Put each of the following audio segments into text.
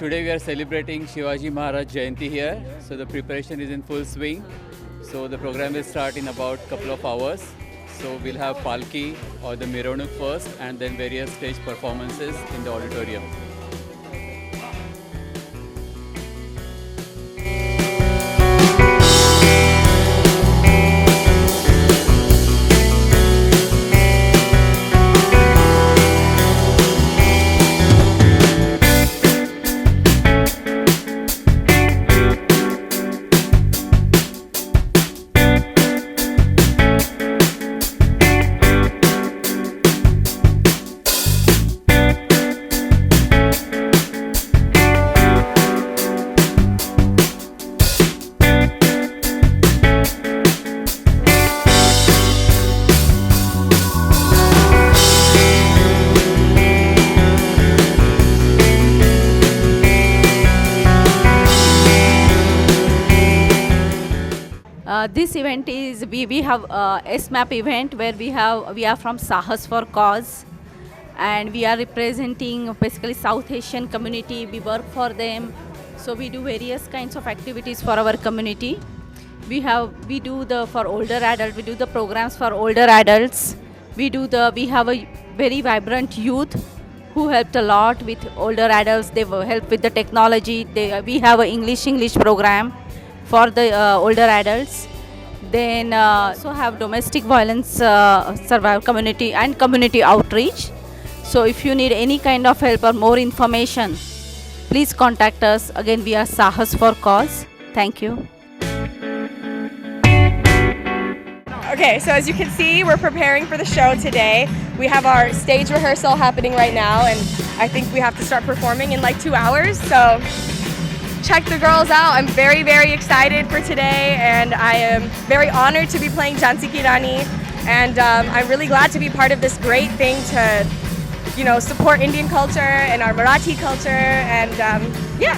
today we are celebrating Shivaji Maharaj Jayanti here. So the preparation is in full swing. So the program will start in about couple of hours. So we'll have Palki or the Mironuk first and then various stage performances in the auditorium. This event is we have SMAP event where we are from Sahas for Cause, and we are representing basically South Asian community. We work for them, so we do various kinds of activities for our community. We do the for older adults. We do the programs for older adults. We have a very vibrant youth who helped a lot with older adults. They will help with the technology. We have a English program for the older adults. Then also have domestic violence survival community and community outreach. So if you need any kind of help or more information, please contact us. Again, we are Sahas for Cause. Thank you. Okay, so as you can see, we're preparing for the show today. We have our stage rehearsal happening right now, and I think we have to start performing in like 2 hours. So check the girls out. I'm very, very excited for today, and I am very honored to be playing Jhansi Ki Rani. And I'm really glad to be part of this great thing to, support Indian culture and our Marathi culture. And yeah.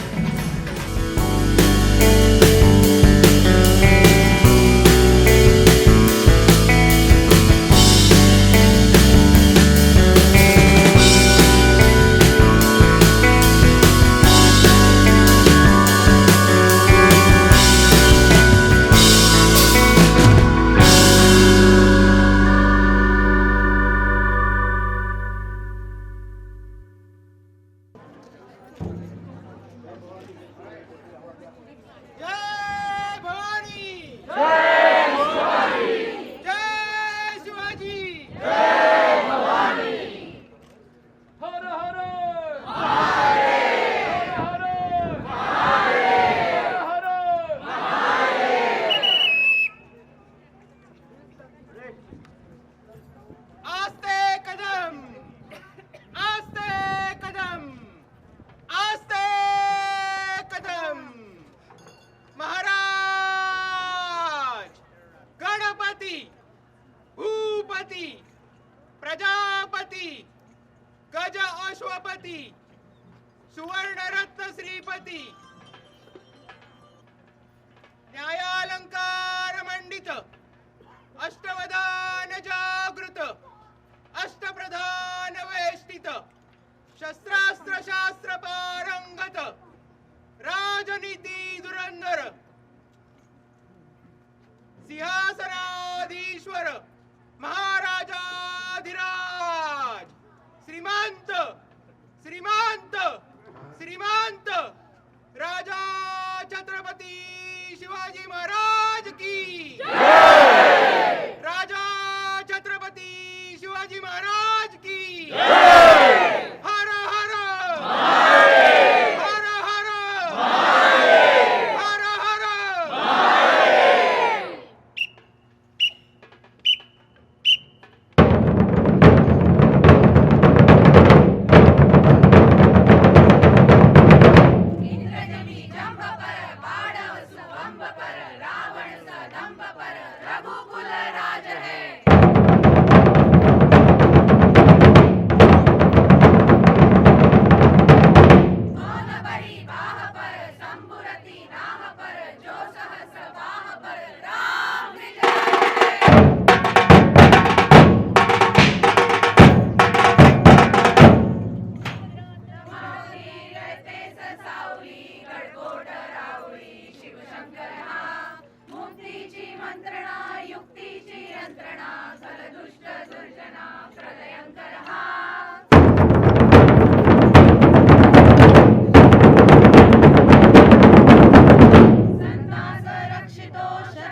Prajapati गज अश्वपति सुवर्ण रत्न श्रीपति न्यायालंकार मंडित अष्टवधान जागृत अष्टप्रधान वेष्टित शस्त्रास्त्र शास्त्र पारंगत राजनीति धुरंधर सिंहासनाधीश्वर महाराजाधिराज श्रीमंत श्रीमंत श्रीमंत राजा छत्रपति शिवाजी महाराज की जय। राजा छत्रपति शिवाजी महाराज की जय। हर हर महादेव हर हर महादेव हर हर महादेव। इंद्रजनी जंब पर बाणव सुबंब पर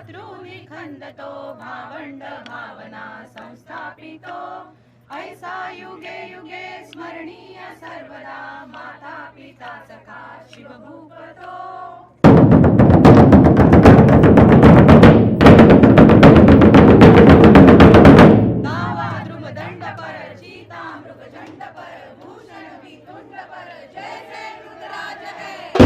शत्रुनिखंदतो भावंड भावना संस्थापितो ऐसा युगे युगे स्मरणीय सर्वदा माता पिता सखा शिवभूपतो गावा द्रुमदंड पर चीता मृगजंड पर भूषण वितुंड पर जय जय रुद्राज है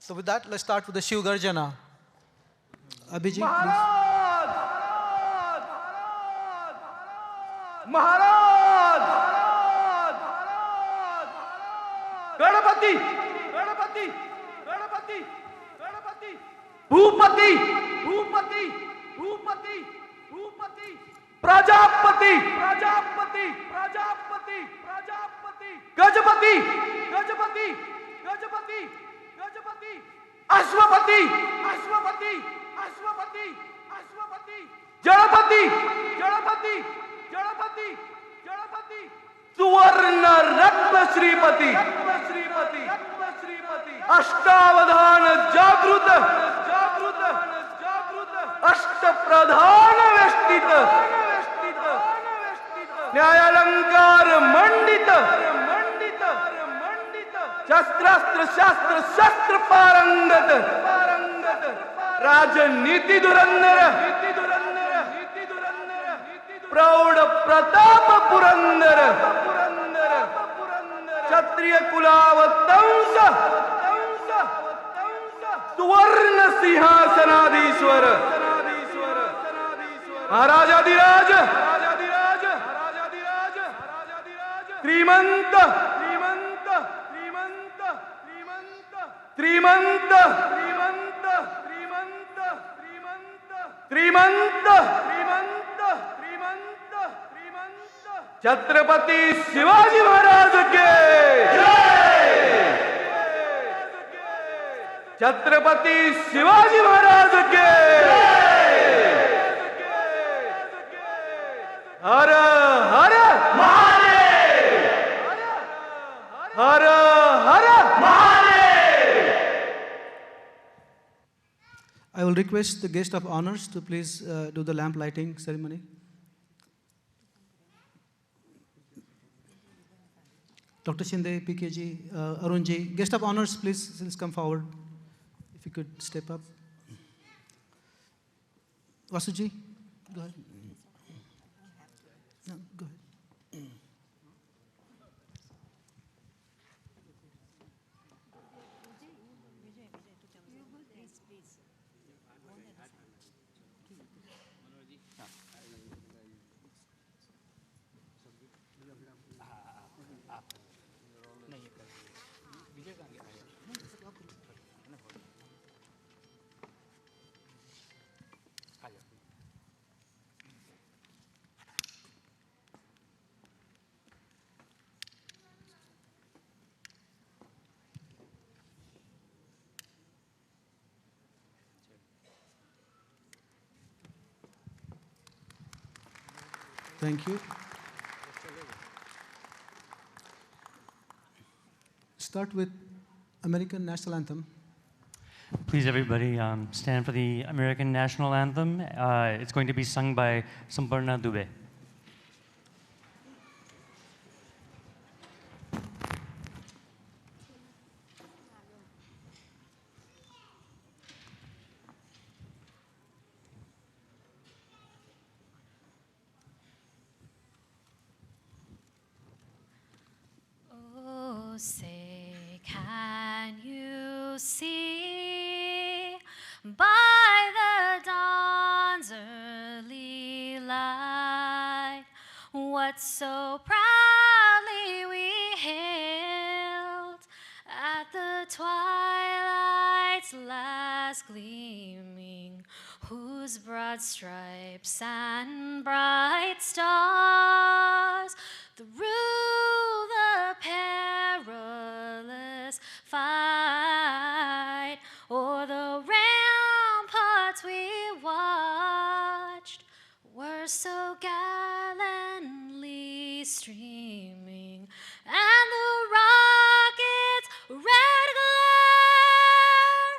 So with that, let's start with the Shiv Garjana. Abhijit, please. महाराज गणपति गणपति गणपति गणपति भूपति भूपति भूपति भूपति प्रजापति प्रजापति प्रजापति प्रजापति गजपति गजपति गजपति गजपति अश्वपति अश्वपति अश्वपति अश्वपति जड़पति जड़पति जड़पति जड़पति सुवर्ण रत्न श्रीपति श्रीपति श्रीपति अष्टावधान जागृत जागृत जागृत अष्ट प्रधान वेष्टित न्यायालंकार मंडित मंडित मंडित शस्त्रास्त्र शास्त्र शस्त्र पारंगत पारंगत राजनीति धुरंधर प्रौढ़ प्रताप पुरंदर क्षत्रिय कुलावतंस सुवर्ण सिंहासनाधीश्वर महाराजाधिराज श्रीमंत श्रीमंत श्रीमंत श्रीमंत श्रीमंत श्रीमंत श्रीमंत श्रीमंत श्रीमंत छत्रपति शिवाजी महाराज के छत्रपति शिवाजी महाराज के हर हर महादेव हर हर Mahadev. I will request the guest of honors to please do the lamp lighting ceremony. Dr. Shinde, PKG, Arunji, guest of honors, please come forward. If you could step up. Vasuji, go ahead. No, go ahead. Thank you. Start with American National Anthem. Please, everybody, stand for the American National Anthem. It's going to be sung by Samparna Dubey. Oh, say, can you see by the dawn's early light what so proudly we hailed at the twilight's last gleaming, whose broad stripes and bright stars through the perilous fight o'er the ramparts we watched were so gallantly streaming, and the rockets' red glare,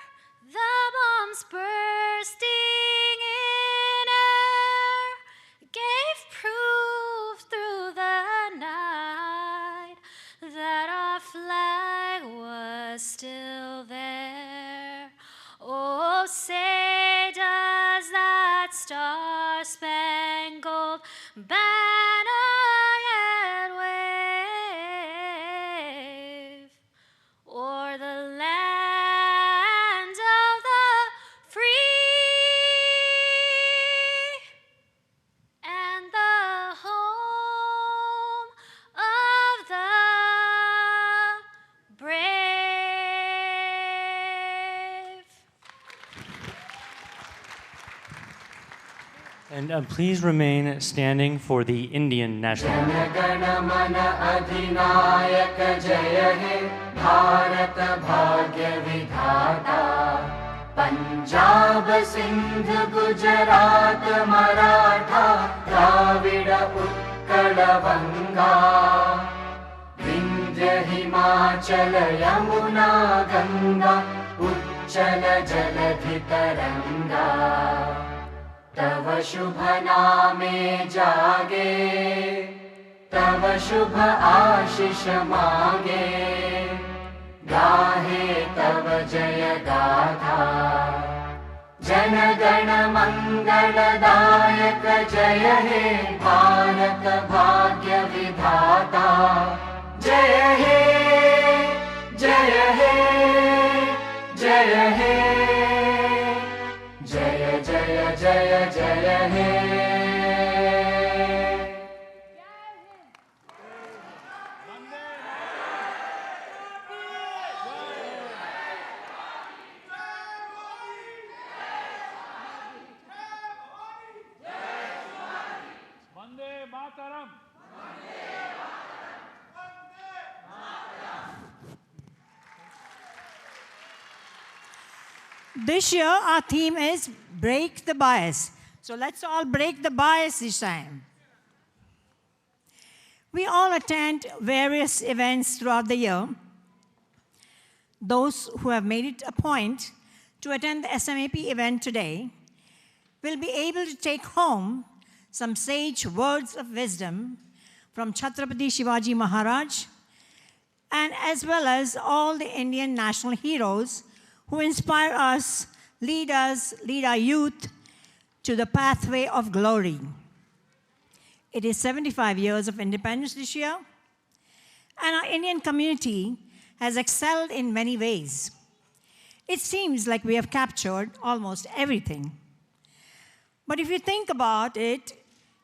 the bombs bursting in air, gave proof through the night that our flag was still there. Oh, say, does that star-spangled banner yet wave o'er the land And please remain standing for the Indian national anthem. गण मन अधिनायक जय हे भारत भाग्य विधाता पंजाब सिंध गुजरात मराठा द्राविड उत्कल बंगा विंध्य हिमाचल यमुना गंगा उच्चल जलधि तरंगा तव शुभ नामे जागे तव शुभ आशीष मागे गाहे तव जय गाथा जन गण मंगलदायक जय हे भारत भाग्य विधाता जय हे जय हे जय हे जय जय जय जय हे This year, our theme is Break the Bias. So let's all break the bias this time. We all attend various events throughout the year. Those who have made it a point to attend the SMAP event today will be able to take home some sage words of wisdom from Chhatrapati Shivaji Maharaj, and as well as all the Indian national heroes who inspire us, lead our youth to the pathway of glory. It is 75 years of independence this year, and our Indian community has excelled in many ways. It seems like we have captured almost everything. But if you think about it,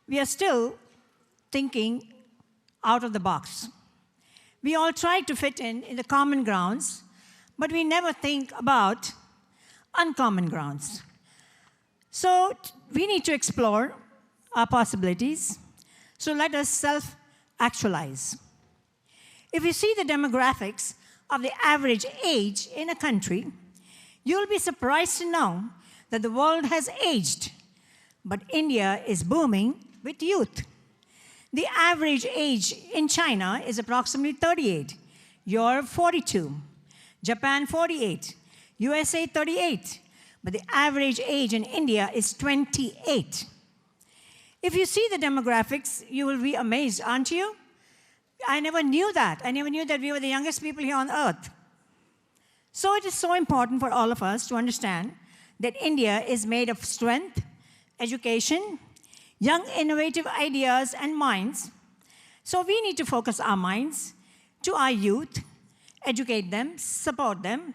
we are still thinking out of the box. We all try to fit in the common grounds, but we never think about uncommon grounds. So we need to explore our possibilities. So let us self-actualize. If you see the demographics of the average age in a country, you'll be surprised to know that the world has aged, but India is booming with youth. The average age in China is approximately 38, Europe 42, Japan 48, USA 38, but the average age in India is 28. If you see the demographics, you will be amazed, aren't you? I never knew that. I never knew that we were the youngest people here on earth. So it is so important for all of us to understand that India is made of strength, education, young innovative ideas and minds. So we need to focus our minds to our youth, educate them, support them,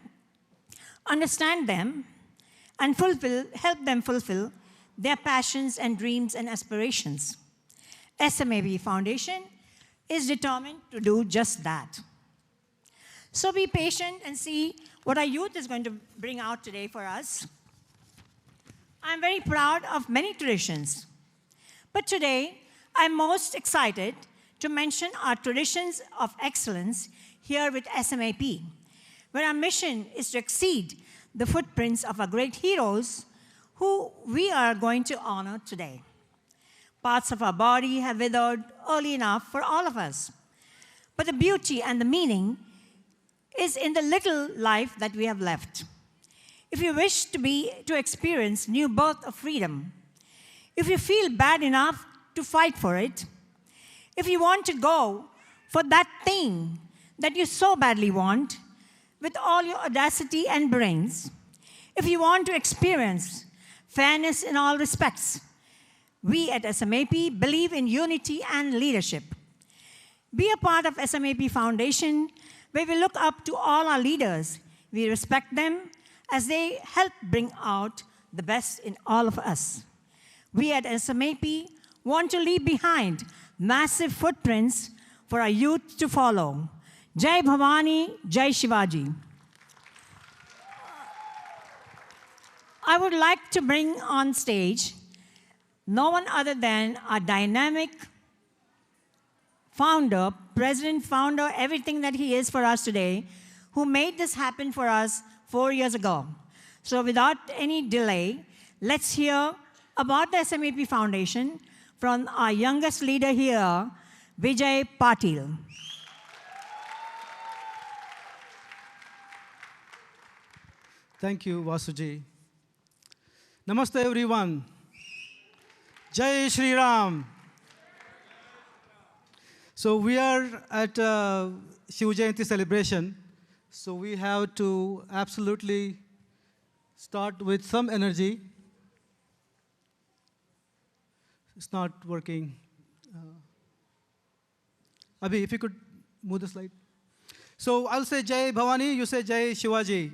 understand them, and help them fulfill their passions and dreams and aspirations. SMAP Foundation is determined to do just that. So be patient and see what our youth is going to bring out today for us. I'm very proud of many traditions, but today I'm most excited to mention our traditions of excellence here with SMAP, where our mission is to exceed the footprints of our great heroes who we are going to honor today. Parts of our body have withered early enough for all of us, but the beauty and the meaning is in the little life that we have left. If you wish to experience new birth of freedom, if you feel bad enough to fight for it, if you want to go for that thing that you so badly want with all your audacity and brains, if you want to experience fairness in all respects, we at SMAP believe in unity and leadership. Be a part of SMAP Foundation, where we look up to all our leaders. We respect them as they help bring out the best in all of us. We at SMAP want to leave behind massive footprints for our youth to follow. Jai Bhavani, Jai Shivaji. I would like to bring on stage no one other than our dynamic founder, president, founder, everything that he is for us today, who made this happen for us 4 years ago. So without any delay, let's hear about the SMAP Foundation from our youngest leader here, Vijay Patil. Thank you, Vasuji. Namaste, everyone. Jai Shri Ram. So we are at Shiv Jayanti celebration. So we have to absolutely start with some energy. It's not working. Abhi, if you could move the slide. So I'll say Jai Bhavani, you say Jai Shivaji.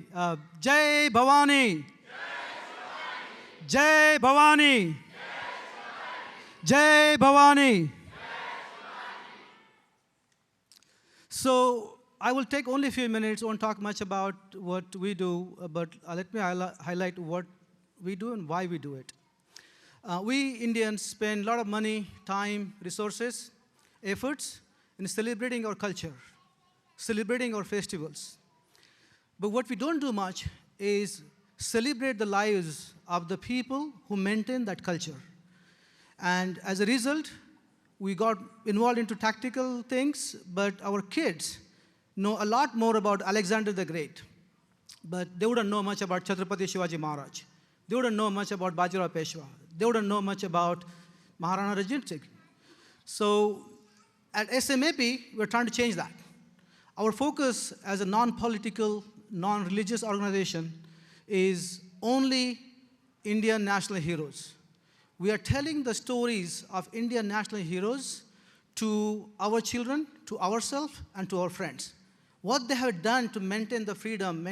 Jai Bhavani. Jai Bhavani. Jai Bhavani. So I will take only a few minutes, won't talk much about what we do, but let me highlight what we do and why we do it. We Indians spend a lot of money, time, resources, efforts in celebrating our culture, celebrating our festivals. But what we don't do much is celebrate the lives of the people who maintain that culture. And as a result, we got involved into tactical things, but our kids know a lot more about Alexander the Great. But they wouldn't know much about Chhatrapati Shivaji Maharaj. They wouldn't know much about Bajirao Peshwa. They wouldn't know much about Maharana Ranjit Singh. So at SMAP, we're trying to change that. Our focus as a non-political, non-religious organization is only Indian national heroes. We are telling the stories of Indian national heroes to our children, to ourselves, and to our friends. What they have done to maintain the freedom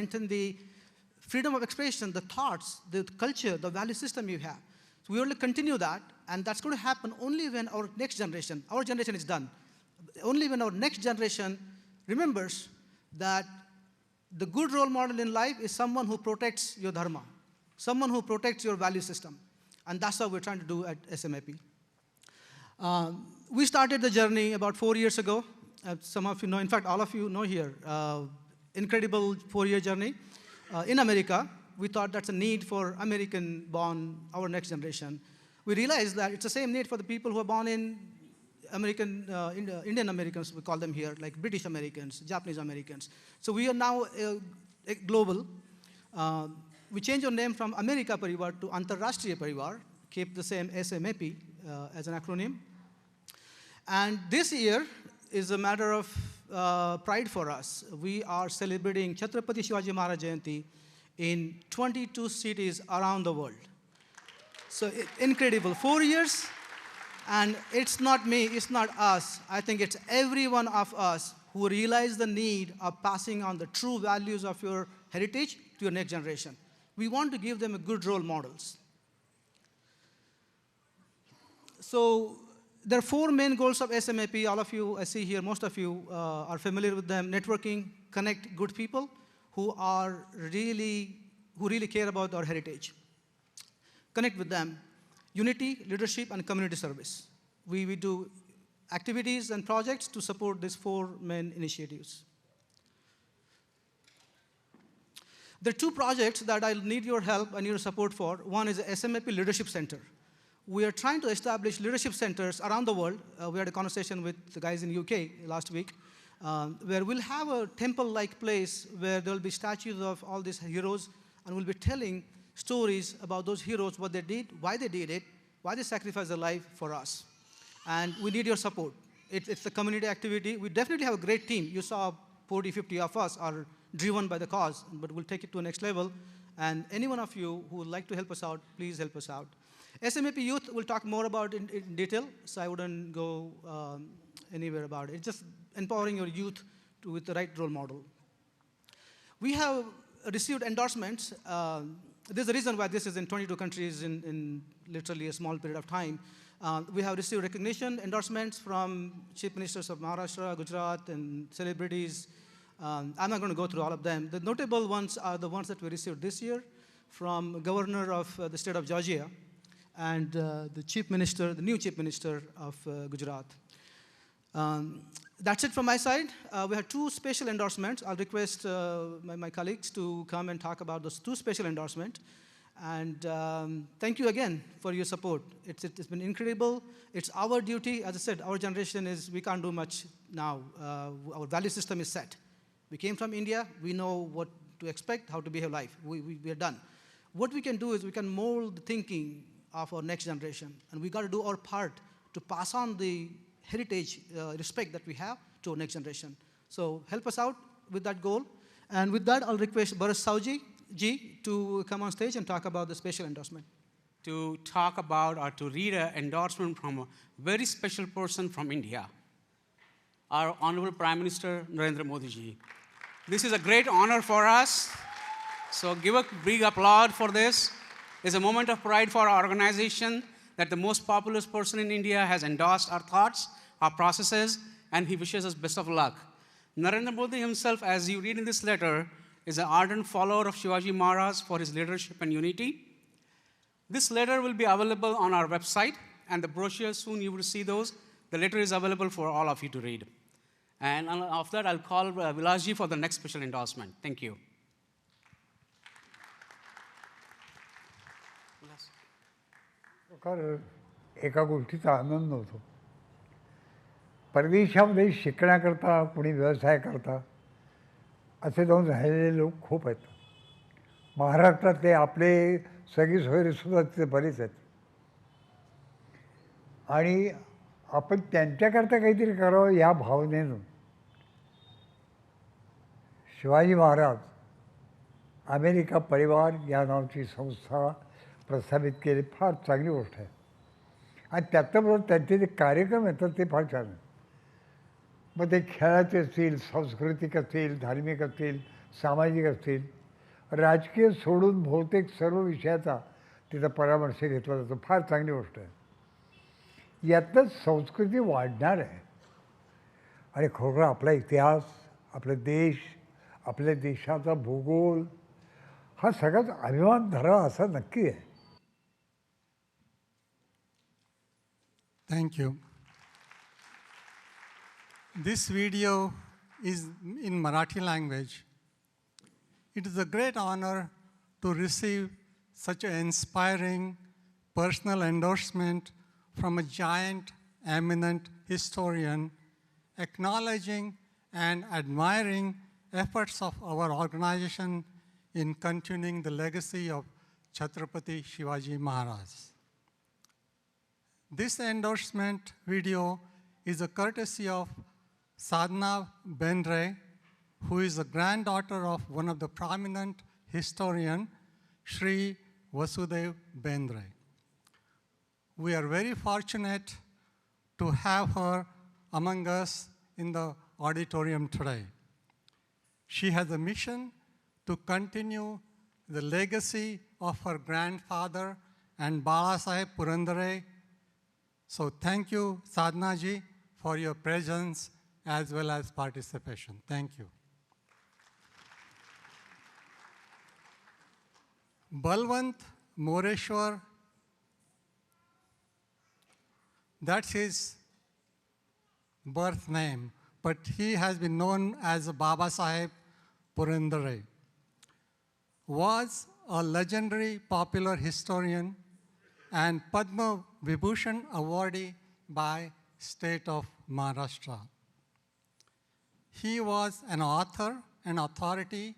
of expression, the thoughts, the culture, the value system you have. So we only continue that, and that's going to happen only when our next generation, our generation is done, only when our next generation remembers that the good role model in life is someone who protects your dharma, someone who protects your value system. And that's what we're trying to do at SMAP. We started the journey about 4 years ago. Some of you know, in fact, all of you know here, incredible 4-year journey. In America, we thought that's a need for American-born, our next generation. We realized that it's the same need for the people who are born in Indian Americans, we call them here, like British Americans, Japanese Americans. So we are now global. We changed our name from America Parivar to Antarrashtriya Parivar, kept the same SMAP as an acronym. And this year is a matter of pride for us. We are celebrating Chhatrapati Shivaji Maharaj Jayanti in 22 cities around the world. So incredible, 4 years, and it's not me, it's not us. I think it's every one of us who realize the need of passing on the true values of your heritage to your next generation. We want to give them a good role models. So there are 4 main goals of SMAP. All of you, I see here, most of you are familiar with them. Networking, connect good people who really care about our heritage. Connect with them. Unity, leadership, and community service. We do activities and projects to support these 4 main initiatives. There are 2 projects that I'll need your help and your support for. One is the SMAP Leadership Center. We are trying to establish leadership centers around the world. We had a conversation with the guys in the UK last week, where we'll have a temple-like place where there'll be statues of all these heroes, and we'll be telling stories about those heroes, what they did, why they sacrificed their life for us. And we need your support. It's a community activity. We definitely have a great team. You saw 40, 50 of us are driven by the cause, but we'll take it to the next level. And any one of you who would like to help us out, please help us out. SMAP Youth, we'll talk more about in detail, so I wouldn't go anywhere about it. It's just empowering your youth with the right role model. We have received endorsements. There's a reason why this is in 22 countries in literally a small period of time. We have received recognition, endorsements from chief ministers of Maharashtra, Gujarat, and celebrities. I'm not going to go through all of them. The notable ones are the ones that we received this year from governor of the state of Georgia, and the chief minister, the new chief minister of Gujarat. That's it from my side. We have two special endorsements. I'll request my colleagues to come and talk about those two special endorsements. And thank you again for your support. It's been incredible. It's our duty. As I said, our generation we can't do much now. Our value system is set. We came from India. We know what to expect, how to behave life. We are done. What we can do is we can mold the thinking of our next generation. And we got to do our part to pass on the heritage, respect that we have to our next generation. So help us out with that goal. And with that, I'll request Bharat Sauji ji to come on stage and talk about the special endorsement. To talk about or to read an endorsement from a very special person from India, our Honorable Prime Minister Narendra Modi ji. This is a great honor for us. So give a big applause for this. It's a moment of pride for our organization that the most populous person in India has endorsed our thoughts, our processes, and he wishes us best of luck. Narendra Modi himself, as you read in this letter, is an ardent follower of Shivaji Maharaj for his leadership and unity. This letter will be available on our website, and the brochure soon you will see those. The letter is available for all of you to read. And after that, I'll call Vilasji for the next special endorsement. Thank you. एका गोष्टीचा आनंद होतो. परदेशामध्ये शिकण्याकरता कोणी व्यवसाय करता असे जाऊन राहिलेले लोक खूप आहेत. महाराष्ट्रातले आपले सगळी सोयरीसुद्धा तिथे बरेच आहेत. आणि आपण त्यांच्याकरता काहीतरी करावं या भावनेनं शिवाजी महाराज अमेरिका परिवार या नावाची संस्था प्रस्थापित केली. फार चांगली गोष्ट आहे. आणि त्याच्याबरोबर त्यांचे जे कार्यक्रम येतात ते फार छान आहेत. मग ते खेळाचे असतील, सांस्कृतिक असतील, धार्मिक असतील, सामाजिक असतील, राजकीय सोडून बहुतेक सर्व विषयाचा तिथं परामर्श घेतला जातो. फार चांगली गोष्ट आहे. यातच संस्कृती वाढणार आहे. आणि खरोखर आपला इतिहास, आपला देश, आपल्या देशाचा भूगोल हा सगळ्याच अभिमान धरावा असा नक्की आहे. Thank you. This video is in Marathi language. It is a great honor to receive such an inspiring personal endorsement from a giant, eminent historian, acknowledging and admiring efforts of our organization in continuing the legacy of Chhatrapati Shivaji Maharaj. This endorsement video is a courtesy of Sadhna Bendre, who is the granddaughter of one of the prominent historian, Shri Vasudev Bendre. We are very fortunate to have her among us in the auditorium today. She has a mission to continue the legacy of her grandfather and Balasaheb Purandare. So thank you, Sadhna ji, for your presence as well as participation. Thank you. Balwant Moreshwar, that's his birth name, but he has been known as Baba Saheb Purandare, was a legendary popular historian and Padma Vibhushan awardee by state of Maharashtra. He was an author and authority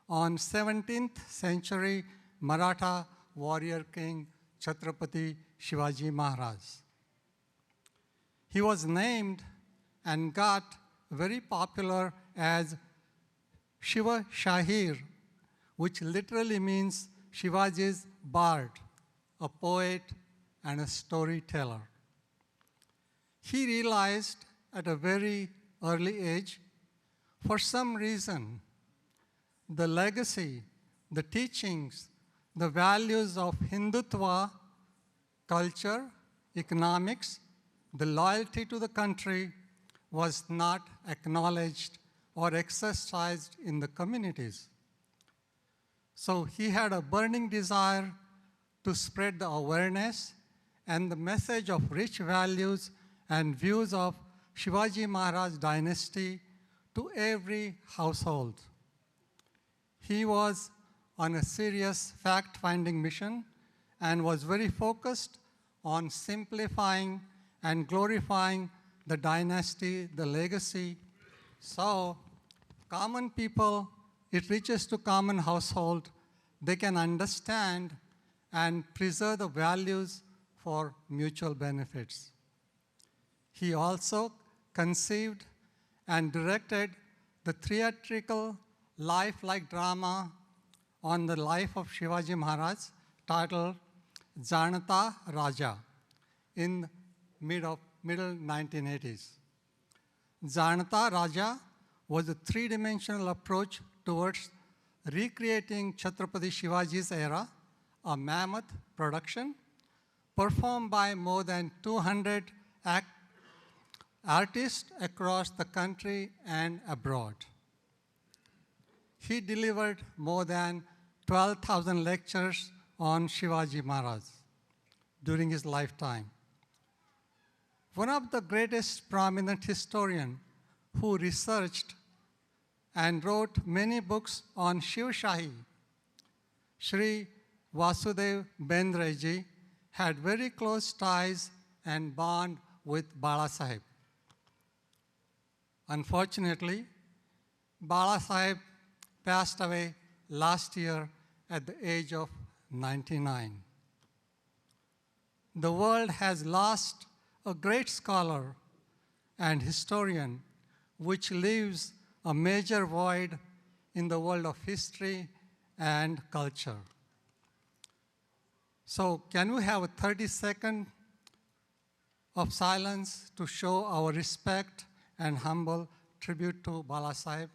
on 17th century Maratha warrior king Chhatrapati Shivaji Maharaj. He was named and got very popular as Shiva Shahir, which literally means Shivaji's bard, a poet and a storyteller. He realized at a very early age, for some reason, the legacy, the teachings, the values of Hindutva, culture, economics, the loyalty to the country was not acknowledged or exercised in the communities. So he had a burning desire to spread the awareness and the message of rich values and views of Shivaji Maharaj dynasty to every household. He was on a serious fact-finding mission and was very focused on simplifying and glorifying the dynasty, the legacy. So common people, it reaches to common household, they can understand and preserve the values for mutual benefits. He also conceived and directed the theatrical lifelike drama on the life of Shivaji Maharaj titled Janata Raja in middle 1980s. Janata Raja was a three-dimensional approach towards recreating Chhatrapati Shivaji's era, a mammoth production performed by more than 200 artists across the country and abroad. He delivered more than 12,000 lectures on Shivaji Maharaj during his lifetime. One of the greatest prominent historians who researched and wrote many books on Shiv Shahi, Shri Vasudev Bendre ji, had very close ties and bond with Bala Sahib. Unfortunately, Bala Sahib passed away last year at the age of 99. The world has lost a great scholar and historian, which leaves a major void in the world of history and culture. So can we have a 30-second of silence to show our respect and humble tribute to Bala Sahib?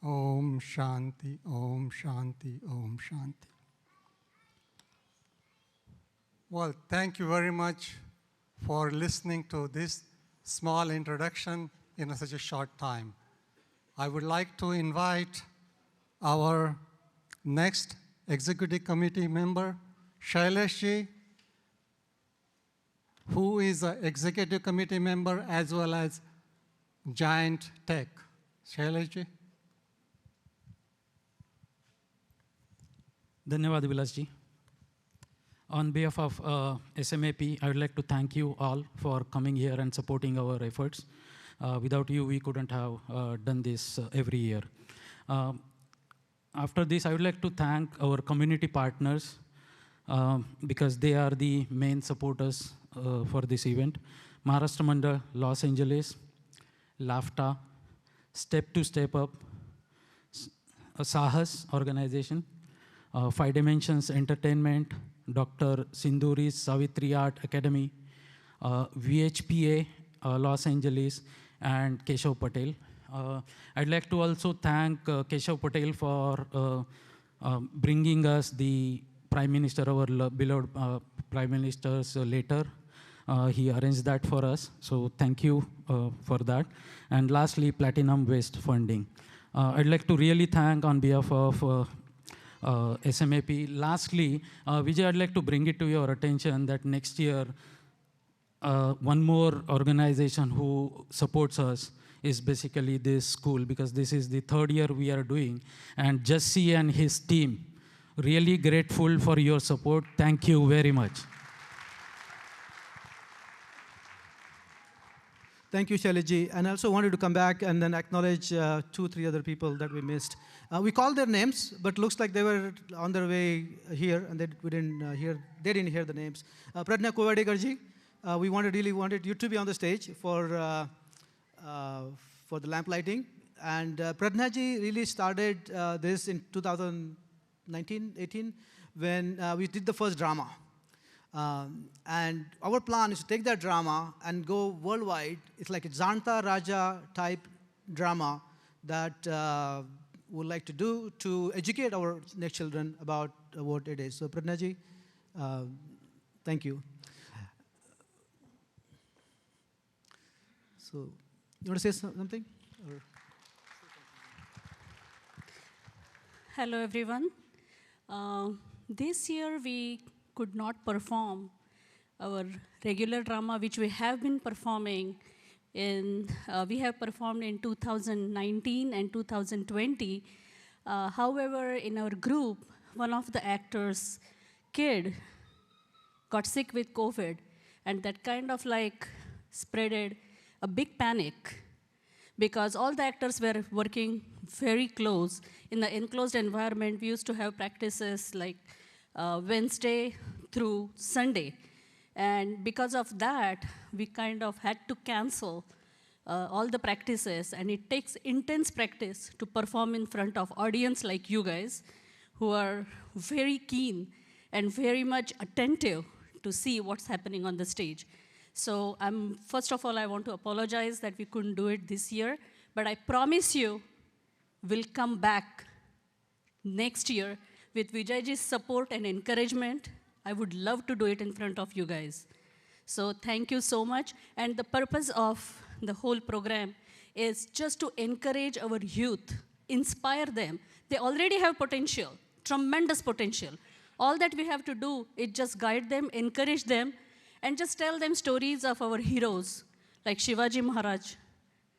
Om Shanti, Om Shanti, Om Shanti. Well, thank you very much for listening to this small introduction in such a short time. I would like to invite our next executive committee member, Shailesh ji, who is an executive committee member as well as Giant Tech. Shailesh ji. Dhanyavad Vilas ji. On behalf of SMAP, I would like to thank you all for coming here and supporting our efforts. Without you, we couldn't have done this every year. After this, I would like to thank our community partners because they are the main supporters for this event. Maharashtra Mandal, Los Angeles, LAFTA, Step to Step Up, Sahas organization, Five Dimensions Entertainment, Dr. Sinduri's Savitri Art Academy, VHPA, Los Angeles, and Keshav Patel. I'd like to also thank Keshav Patel for bringing us the Prime Minister, our beloved Prime Minister's letter. He arranged that for us, so thank you for that. And lastly, Platinum Waste Funding. I'd like to really thank on behalf of SMAP. Lastly, Vijay, I'd like to bring it to your attention that next year, one more organization who supports us is basically this school, because this is the third year we are doing. And Jesse and his team, really grateful for your support. Thank you very much. Thank you, Shailesh. And I also wanted to come back and then acknowledge 2-3 other people that we missed. We called their names, but looks like they were on their way here, and they didn't hear the names. Pradnya Kovadekarji, we really wanted you to be on the stage for the lamp lighting. And Pradnya really started this in 2019-18 when we did the first drama. And our plan is to take that drama and go worldwide. It's like a Janata Raja type drama that we'd like to do to educate our next children about what it is. So Pradnya ji, Thank you. So, you want to say something? Or? Hello, everyone. This year we could not perform our regular drama, which we have been performing we have performed in 2019 and 2020. However, in our group, one of the actors' kid got sick with COVID, and that kind of like spreaded a big panic because all the actors were working very close. In the enclosed environment, we used to have practices like Wednesday through Sunday. And because of that, we kind of had to cancel all the practices, and it takes intense practice to perform in front of audience like you guys, who are very keen and very much attentive to see what's happening on the stage. So first of all, I want to apologize that we couldn't do it this year, but I promise you we'll come back next year with Vijayji's support and encouragement. I would love to do it in front of you guys. So thank you so much. And the purpose of the whole program is just to encourage our youth, inspire them. They already have potential, tremendous potential. All that we have to do is just guide them, encourage them, and just tell them stories of our heroes, like Shivaji Maharaj.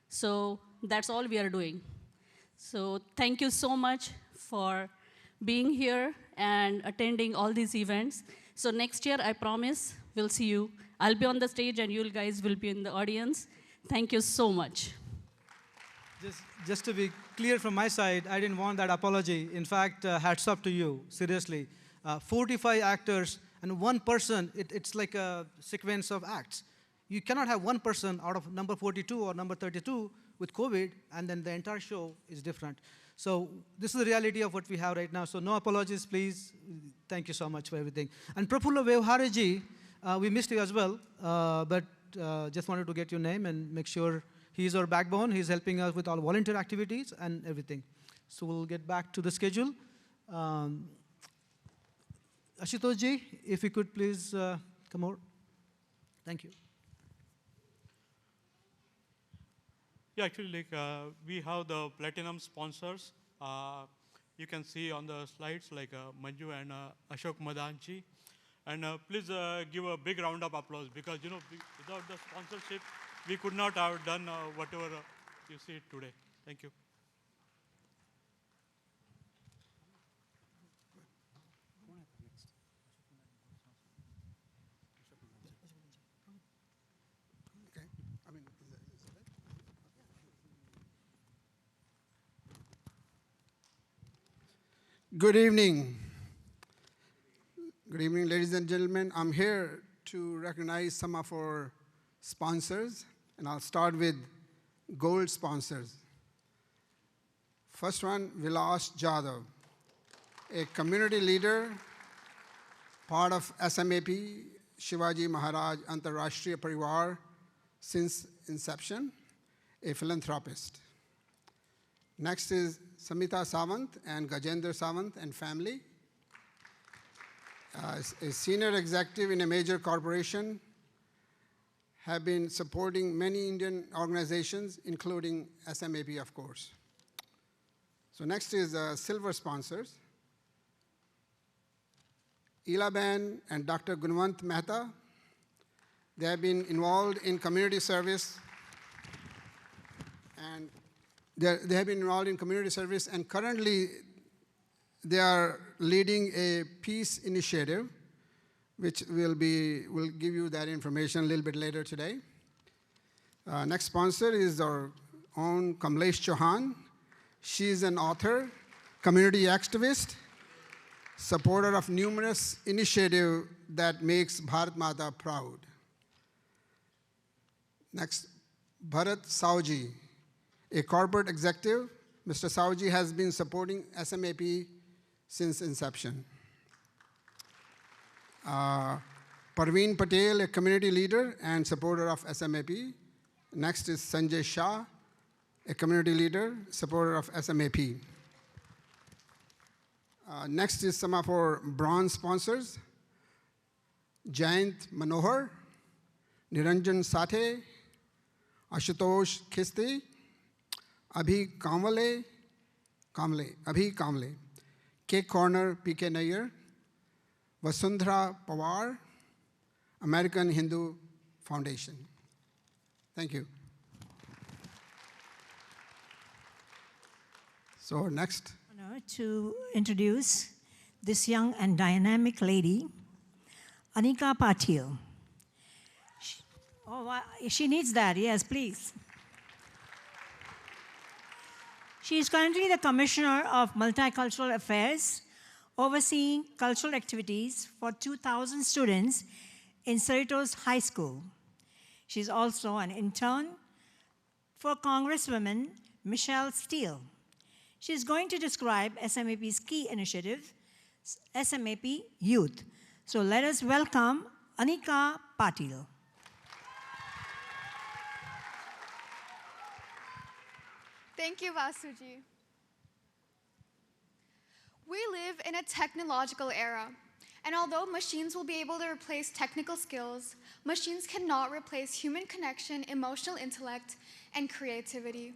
So that's all we are doing. So thank you so much for being here and attending all these events. So next year, I promise, we'll see you. I'll be on the stage and you guys will be in the audience. Thank you so much. Just to be clear from my side, I didn't want that apology. In fact, hats up to you, seriously. 45 actors and one person, it's like a sequence of acts. You cannot have one person out of number 42 or number 32 with COVID, and then the entire show is different. So this is the reality of what we have right now. So no apologies, please. Thank you so much for everything. And Prafulla Vyavharaji, we missed you as well, but just wanted to get your name and make sure he's our backbone. He's helping us with all volunteer activities and everything. So we'll get back to the schedule. Ashutosh, if you could please come over. Thank you. Yeah, actually, we have the platinum sponsors. You can see on the slides, like Manju and Ashok Madanji. And please give a big round of applause because, without the sponsorship, we could not have done whatever you see today. Thank you. Good evening. Good evening, ladies and gentlemen. I'm here to recognize some of our sponsors, and I'll start with gold sponsors. First one, Vilas Jadhav, a community leader, part of SMAP, Shivaji Maharaj Antarashtriya Parivar since inception, a philanthropist. Next is Samita Sawant and Gajendra Sawant and family. A senior executive in a major corporation, have been supporting many Indian organizations, including SMAP, of course. So next is silver sponsors. Elaben and Dr. Gunwant Mehta. They have been involved in community service and they have been enrolled in community service, and currently they are leading a peace initiative, which we'll give you that information a little bit later today. Next sponsor is our own Kamlesh Chauhan. She is an author, community activist, supporter of numerous initiatives that makes Bharat Mata proud. Next, Bharat Sauji, a corporate executive. Mr. Sauji has been supporting SMAP since inception. Parveen Patel, a community leader and supporter of SMAP. Next is Sanjay Shah, a community leader, supporter of SMAP. Next is some of our bronze sponsors. Jayant Manohar, Niranjan Sathe, Ashutosh Khisti, Abhi Kamle, K. Corner, P.K. Nair, Vasundhara Pawar, American Hindu Foundation. Thank you. So next. To introduce this young and dynamic lady, Anika Patil. She needs that, yes, please. She is currently the Commissioner of Multicultural Affairs, overseeing cultural activities for 2,000 students in Cerritos High School. She is also an intern for Congresswoman Michelle Steele. She is going to describe SMAP's key initiative, SMAP Youth. So let us welcome Anika Patil. Thank you, Vasuji. We live in a technological era, and although machines will be able to replace technical skills, machines cannot replace human connection, emotional intellect, and creativity.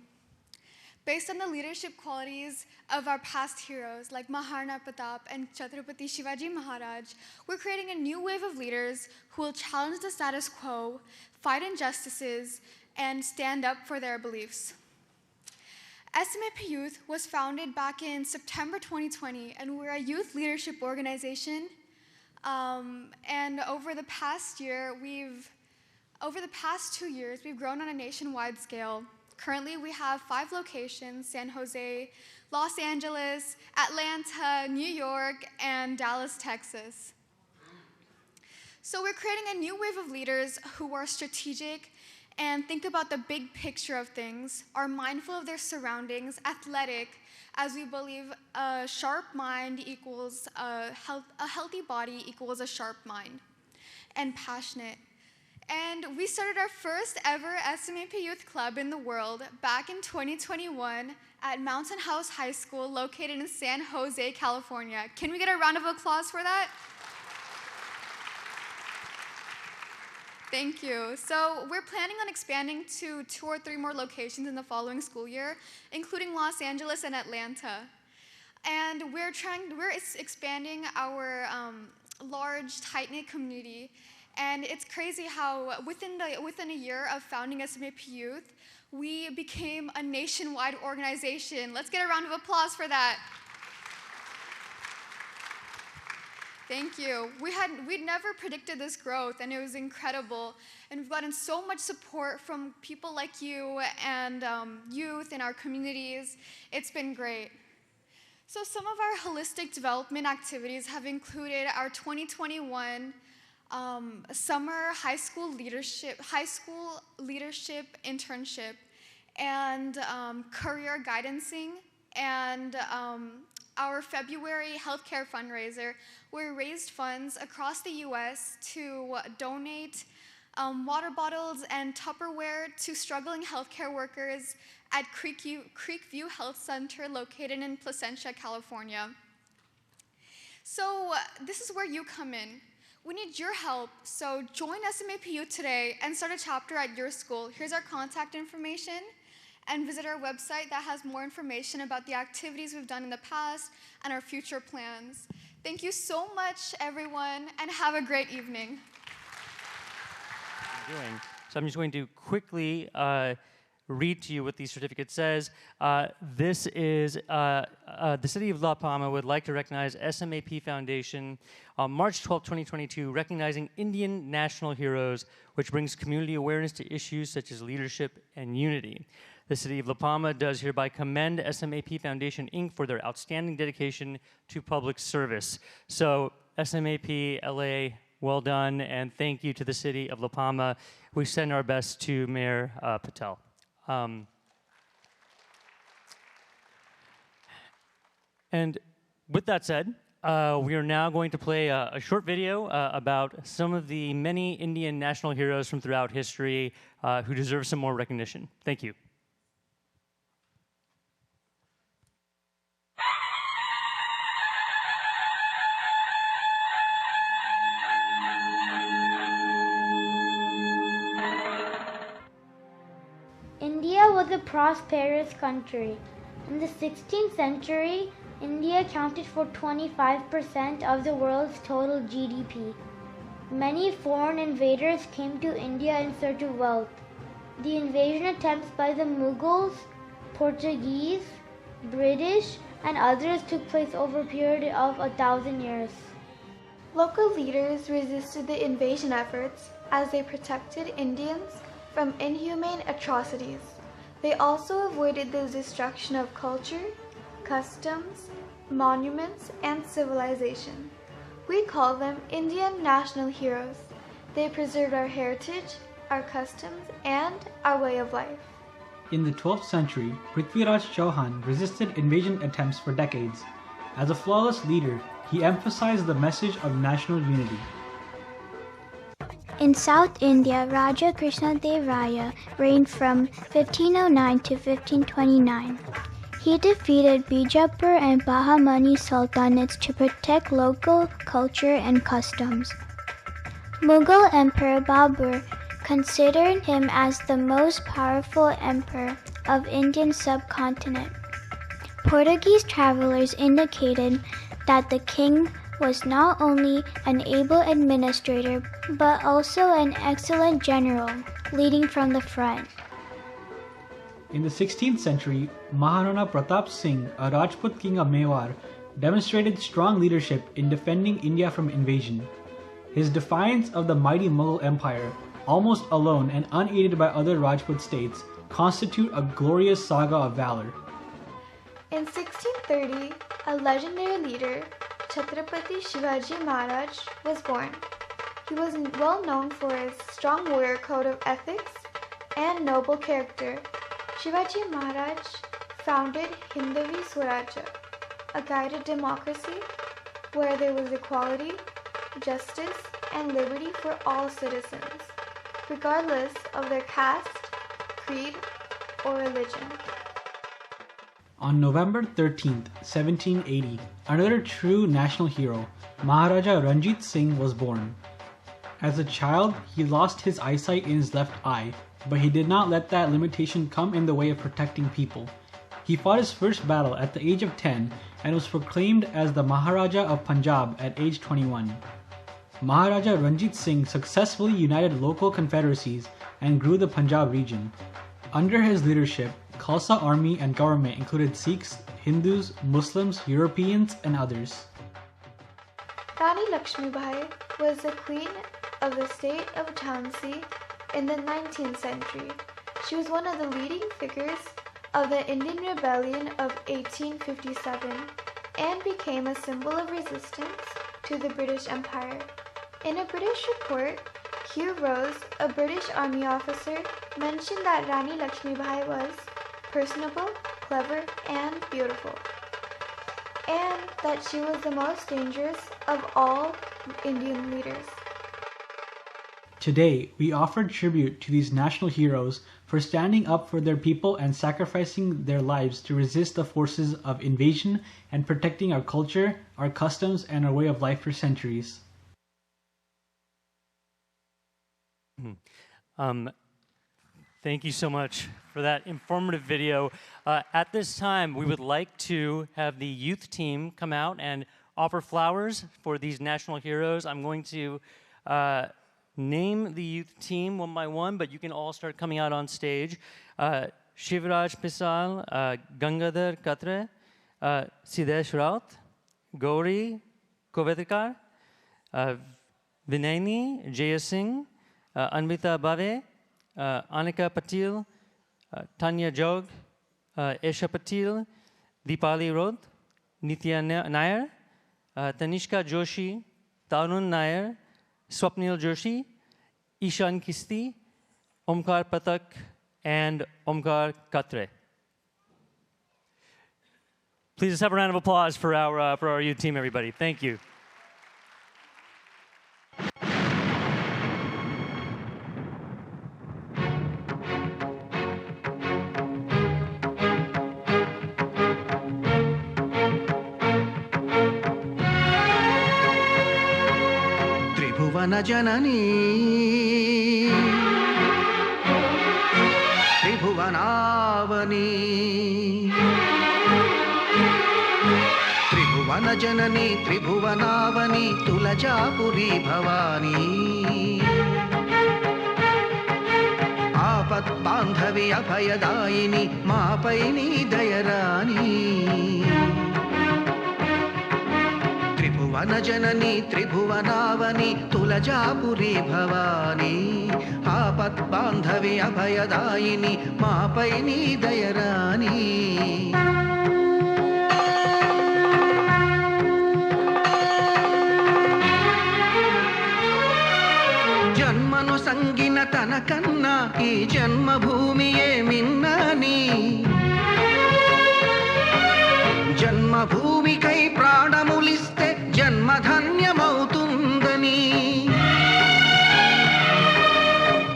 Based on the leadership qualities of our past heroes like Maharana Pratap and Chhatrapati Shivaji Maharaj, we're creating a new wave of leaders who will challenge the status quo, fight injustices, and stand up for their beliefs. SMAP Youth was founded back in September 2020, and we're a youth leadership organization. And over the past 2 years, we've grown on a nationwide scale. Currently, we have 5 locations: San Jose, Los Angeles, Atlanta, New York, and Dallas, Texas. So we're creating a new wave of leaders who are strategic and think about the big picture of things, are mindful of their surroundings, athletic, as we believe a sharp mind equals a healthy body equals a sharp mind, and passionate. And we started our first ever SMAP Youth Club in the world back in 2021 at Mountain House High School, located in San Jose, California. Can we get a round of applause for that? Thank you. So we're planning on expanding to 2 or 3 more locations in the following school year, including Los Angeles and Atlanta. And we're expanding our large, tight-knit community. And it's crazy how within a year of founding SMAP Youth, we became a nationwide organization. Let's get a round of applause for that. Thank you. We'd never predicted this growth, and it was incredible. And we've gotten so much support from people like you and youth in our communities. It's been great. So some of our holistic development activities have included our 2021 summer high school leadership internship, and career guidancing, and our February healthcare fundraiser, where we raised funds across the US to donate water bottles and Tupperware to struggling healthcare workers at Creekview Health Center, located in Placentia, California. So this is where you come in. We need your help, so join SMAP Youth today and start a chapter at your school. Here's our contact information, and visit our website that has more information about the activities we've done in the past and our future plans. Thank you so much, everyone, and have a great evening. So I'm just going to quickly read to you what the certificate says. This is the City of La Palma would like to recognize SMAP Foundation on March 12, 2022, recognizing Indian national heroes, which brings community awareness to issues such as leadership and unity. The City of La Palma does hereby commend SMAP Foundation, Inc. for their outstanding dedication to public service. So SMAP LA, well done, and thank you to the City of La Palma. We send our best to Mayor Patel. And with that said, we are now going to play a short video about some of the many Indian national heroes from throughout history who deserve some more recognition. Thank you. prosperous country. In the 16th century, India accounted for 25% of the world's total GDP. Many foreign invaders came to India in search of wealth. The invasion attempts by the Mughals, Portuguese, British, and others took place over a period of 1,000 years. Local leaders resisted the invasion efforts as they protected Indians from inhumane atrocities. They also avoided the destruction of culture, customs, monuments, and civilization. We call them Indian national heroes. They preserved our heritage, our customs, and our way of life. In the 12th century, Prithviraj Chauhan resisted invasion attempts for decades. As a flawless leader, he emphasized the message of national unity. In South India, Raja Krishnadev Raya reigned from 1509 to 1529. He defeated Bijapur and Bahamani sultanates to protect local culture and customs. Mughal Emperor Babur considered him as the most powerful emperor of Indian subcontinent. Portuguese travelers indicated that the king was not only an able administrator but also an excellent general, leading from the front. In the 16th century, Maharana Pratap Singh, a Rajput king of Mewar, demonstrated strong leadership in defending India from invasion. His defiance of the mighty Mughal Empire, almost alone and unaided by other Rajput states, constitute a glorious saga of valor. In 1630, a legendary leader, Chhatrapati Shivaji Maharaj, was born. He was well known for his strong warrior code of ethics and noble character. Shivaji Maharaj founded Hindavi Swarajya, a guided democracy where there was equality, justice, and liberty for all citizens, regardless of their caste, creed, or religion. On November 13, 1780, another true national hero, Maharaja Ranjit Singh, was born. As a child, he lost his eyesight in his left eye, but he did not let that limitation come in the way of protecting people. He fought his first battle at the age of 10 and was proclaimed as the Maharaja of Punjab at age 21. Maharaja Ranjit Singh successfully united local confederacies and grew the Punjab region. Under his leadership, Khalsa army and government included Sikhs, Hindus, Muslims, Europeans, and others. Rani Lakshmibai was the queen of the state of Jhansi in the 19th century. She was one of the leading figures of the Indian Rebellion of 1857 and became a symbol of resistance to the British Empire. In a British report, Hugh Rose, a British army officer, mentioned that Rani Lakshmibai was personable, clever, and beautiful, and that she was the most dangerous of all Indian leaders. Today, we offer tribute to these national heroes for standing up for their people and sacrificing their lives to resist the forces of invasion and protecting our culture, our customs, and our way of life for centuries. Thank you so much for that informative video. At this time, we would like to have the youth team come out and offer flowers for these national heroes. I'm going to name the youth team one by one, but you can all start coming out on stage. Shivraj Pisal, Gangadhar Katre, Sidesh Raut, Gauri Kovetkar, Vinayni Jaya Singh, Anvita Bave, Anika Patil, Tanya Jog, Esha Patil, Deepali Rodh, Nitya Nair, Tanishka Joshi, Tarun Nair, Swapnil Joshi, Ishan Kisti, Omkar Patak, and Omkar Katre. Please just have a round of applause for our youth team, everybody. Thank you. जननी త్రిభువనావని త్రిభువన జనని త్రిభువనావని తులజాపురి భవానీ ఆపద్బాంధవి అభయదాయిని మాపై నీ దయరాని త్రిభువన జనని త్రిభువనావని తులజాపురి భవానీ ఆపద్బాంధవి అభయదాయిని మాపై నీ దయరాని జన్మను సంగిన తనకన్నా ఈ జన్మభూమియే మిన్నని జన్మభూమికై ప్రాణములిస్తే జన్మధన్యమవుతుందని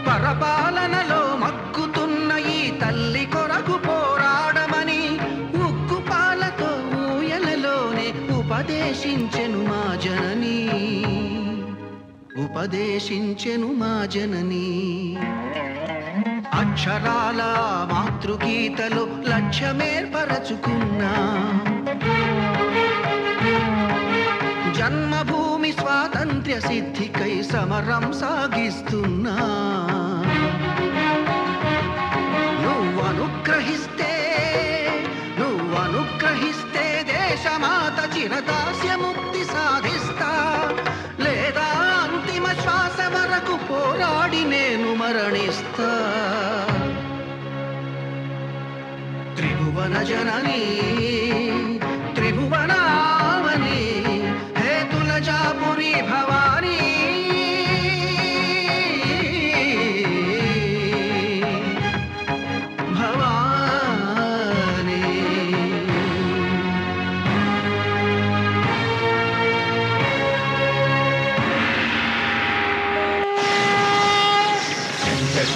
పరపాలనలో మగ్గుతున్న ఈ తల్లి కొరకు పోరాడమని ఉక్కుపాలతో ఊయలలోనే ఉపదేశించెను మా జనని ఉపదేశించెను మా జనని అక్షరాల మాతృగీతలో లక్ష్యమేర్పరచుకున్నా జన్మభూమి స్వాతంత్ర్య సిద్ధికై సమరం సాగిస్తున్నా నువ్వు అనుగ్రహిస్తే దేశమాత చిరదాస్యముక్తి సాధిస్తా లేదా అంతిమ శ్వాస వరకు పోరాడి నేను మరణిస్తా త్రిభువన జనని త్రిభువనావని హే తులజాపురి భవానీ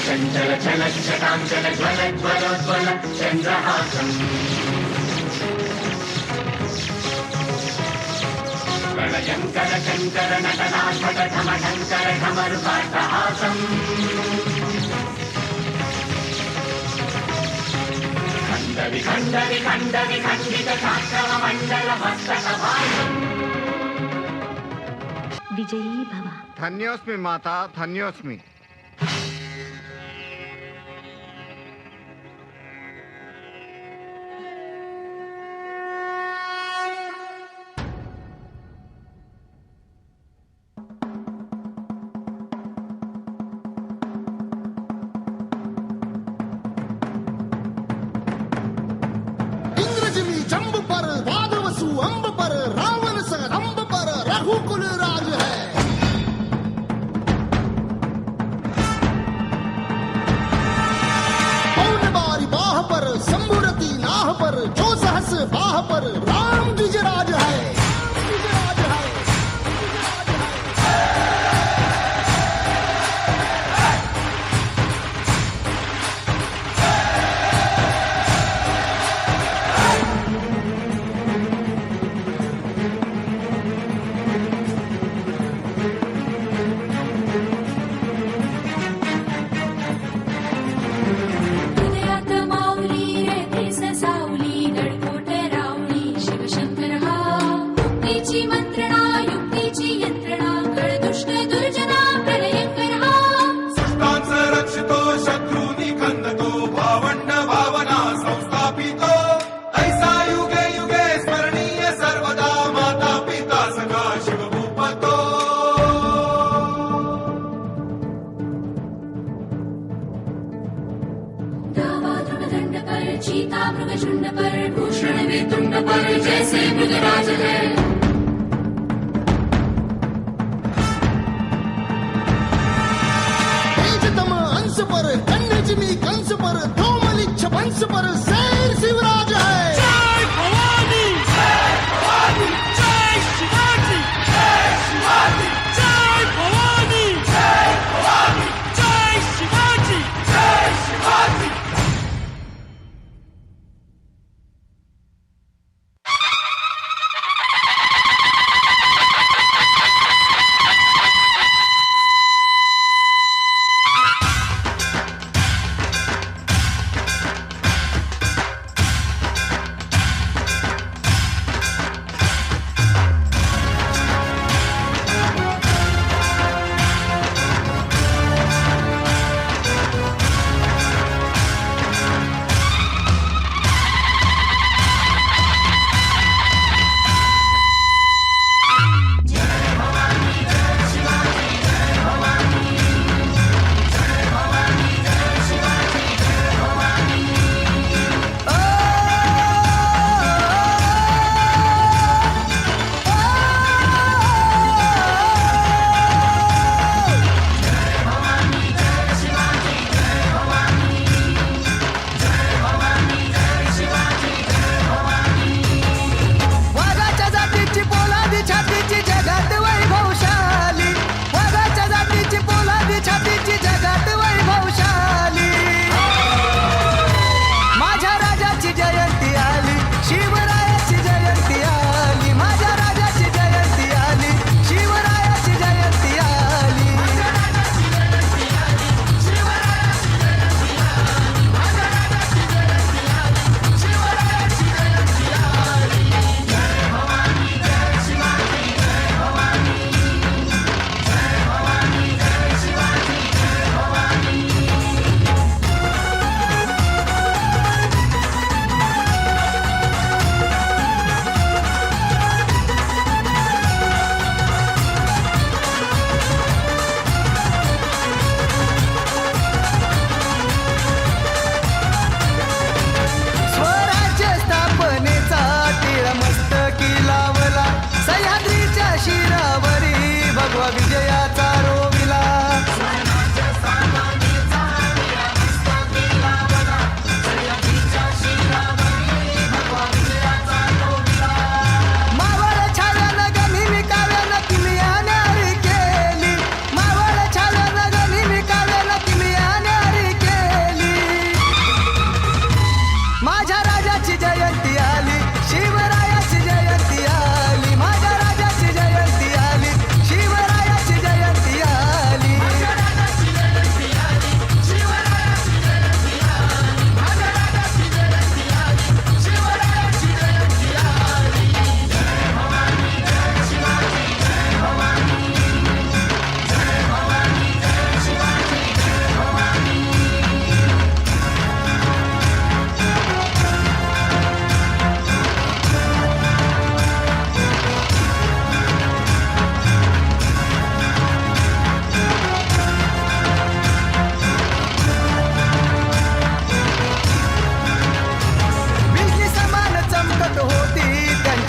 చంచల చల శతాంచల జ్వల జ్వలోజ్వల చంద్రహాసం ప్రళయంకర శంకర నటనార్భట ఢమ శంకర ఢమరుకాట్టహాసం ఖండవి ఖండవి ఖండవి ఖండిత శాస్త్రవ మండల మస్తక భాసం విజయీ భవ. ధన్యోస్మి మాత ధన్యోస్మి. जंब पर वादवसु अंब पर रावण स रंब पर रघुकुल राज है। पौन बारी बाह पर शंभुरति नाह पर जो सहस बाह पर राम द्विजराज है। चीता मृग झुंड पर भूषण में तुंड पर जैसे मृगराज है। तेजतम अंश पर कन्यजमी कंस पर धूमलिच्छ वंश पर शेर शिवराज है। जय भवानी जय भवानी जय शिवाजी जय शिवाजी जय भवानी जय भवानी जय शिवाजी जय शिवाजी।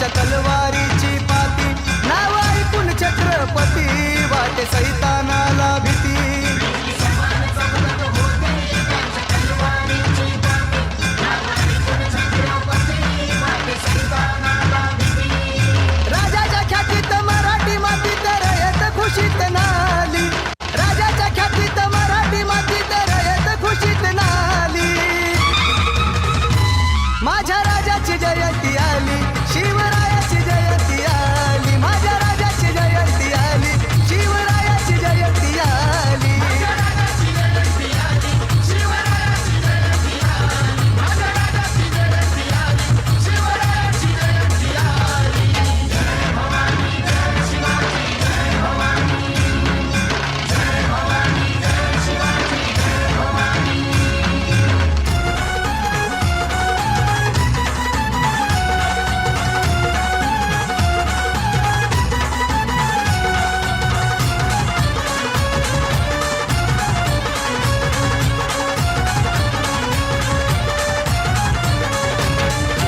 त्यांच्या तलवारीची पाती नाव ऐकून छत्रपती वाटे सैतानाला भीती राजाच्या ख्यातीत मराठी माती तर येत खुशीत नाली राजाच्या ख्यातीत मराठी माती तर येत खुशीत नाली माझ्या राजाची जयंती आली शिवरायाची जयंती आली माझ्या राजाची जयंती आली शिवरायाची जयंती आली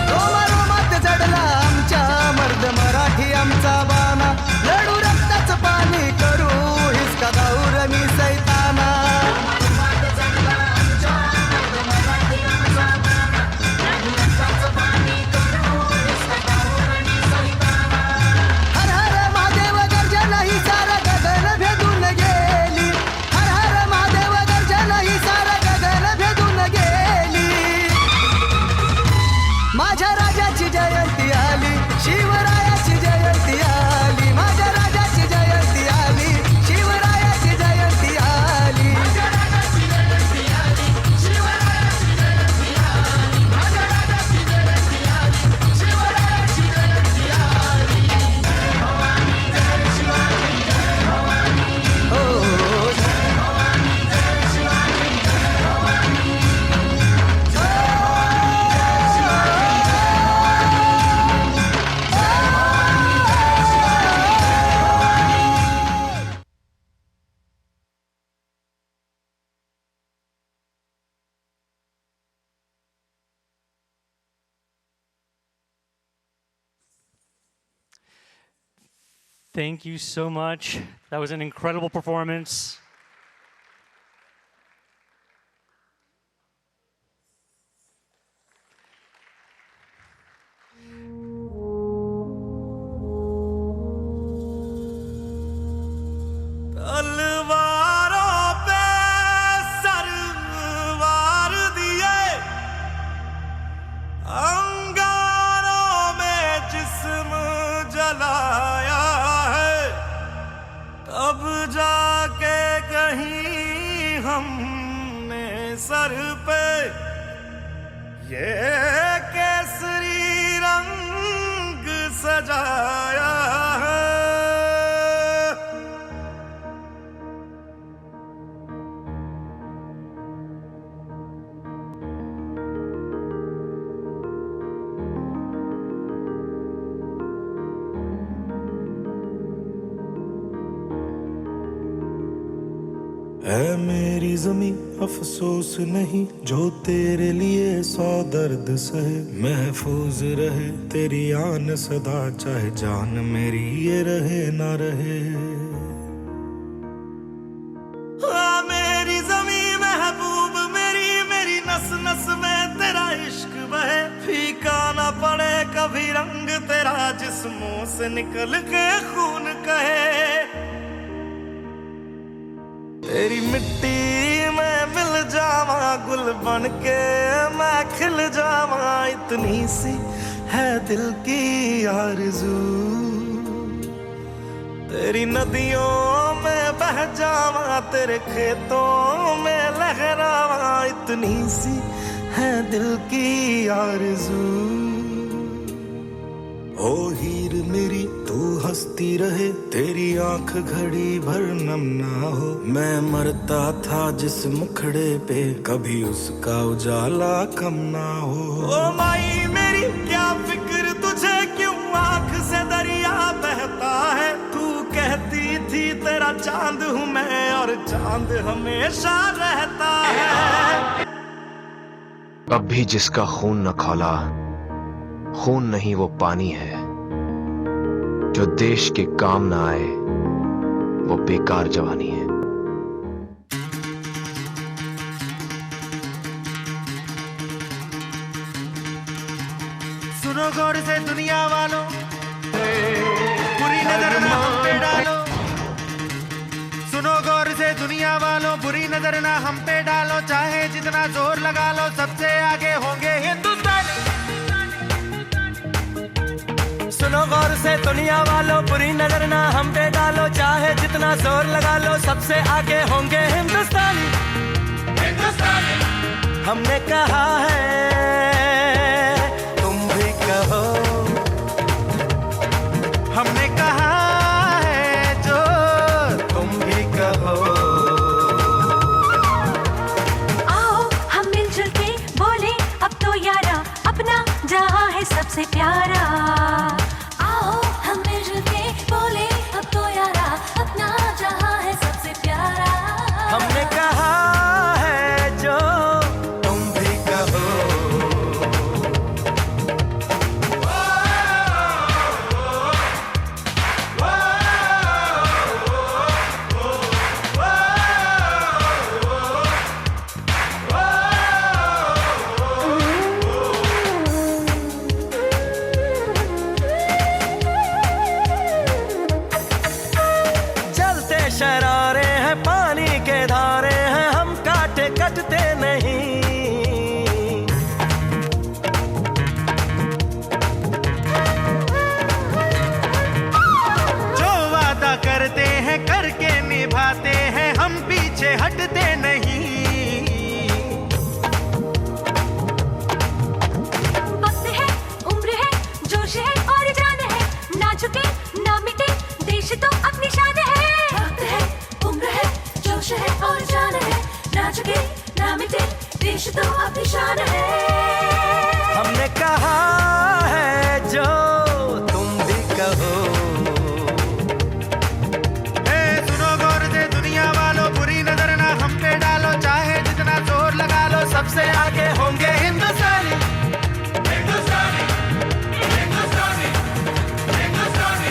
रोमारोमात जडला आमच्या मर्द मराठी आमचा बाणा लढू रक्ताचं पाणी करू हिसका गौरवी सैताना हर हर महादेव गर्जन ही सारा गगन भेदून गेली हर हर महादेव गर्जन ही सारा गगन भेदून गेली माझ्या राजाची जयंती आली शिवरायाची जयंती आली माझ्या राजाची जयंती आली शिवरायाची जयंती आली Thank you so much. That was an incredible performance. तलवारों पे सरवार दिए अंगारों में जिस्म जलाया है तब जाके कहीं हमने सर पे ये केसरी रंग सजाया है है मेरी जमी अफसोस नहीं जो तेरे लिए 100 दर्द सहे महफूज रहे तेरी आन सदा चाहे जान मेरी ये रहे ना रहे मेरी जमी महबूब मेरी मेरी नस नस में तेरा इश्क बहे फीका ना पड़े कभी रंग तेरा जिस्मों से निकल के खून कहे तेरी मिट्टी में मिल जावा गुल बन के मैं खिल जावा इतनी सी है दिल की आरज़ू तेरी नदियों में बह जावा तेरे खेतों में लहरावा इतनी सी है दिल की आरज़ू ओ हीर मेरी तू हंसती रहे तेरी आंख घड़ी भर नम ना हो मैं मरता था जिस मुखड़े पे कभी उसका उजाला कम ना हो ओ माई मेरी क्या फिक्र तुझे क्यों आंख से दरिया बहता है तू कहती थी तेरा चांद हूँ मैं और चांद हमेशा रहता है अब भी जिसका खून न खौला खून नहीं वो पानी है जो देश के काम ना आए वो बेकार जवानी है। सुनो गौर से दुनिया वालों, बुरी नजर ना हम पे डालो। सुनो गौर से दुनिया वालों, बुरी नजर ना हम पे डालो। चाहे जितना जोर लगा लो, सबसे आगे होंगे हिंदुस्तानी। सुनो गौर से दुनिया वालों, बुरी नजर ना हम पे डालो। चाहे जितना जोर लगा लो, सबसे आगे होंगे हिंदुस्तानी। हमने कहा है, तुम भी कहो। हमने कहा है जो तुम भी कहो। आओ हम मिलजुल के बोले अब तो यारा, अपना जहां है सबसे प्यारा। आओ हम मिलजुल के बोले अब तो यारा, अपना जहां है सबसे प्यारा। हमने कहा है जो तुम भी कहो। जलते शरारे हैं, पानी के धारे हैं, हम काटे कटते नहीं। जो वादा करते हैं करके निभाते हैं, हम पीछे हटते नहीं। वक्त है, उम्र है, जोश है और जान है, ना झुके ना मिटे देश तो अपनी शान है। वक्त है, उम्र है, जोश है और जान है, ना झुके ना मिटे देश तो अपनी शान है। हमने कहा है जो तुम भी कहो। ए सुनो गौर से दुनिया वालों, बुरी नजर ना हम पे डालो। चाहे जितना जोर लगा लो, सबसे आगे होंगे हिंदुस्तानी। हिंदुस्तानी, हिंदुस्तानी, हिंदुस्तानी।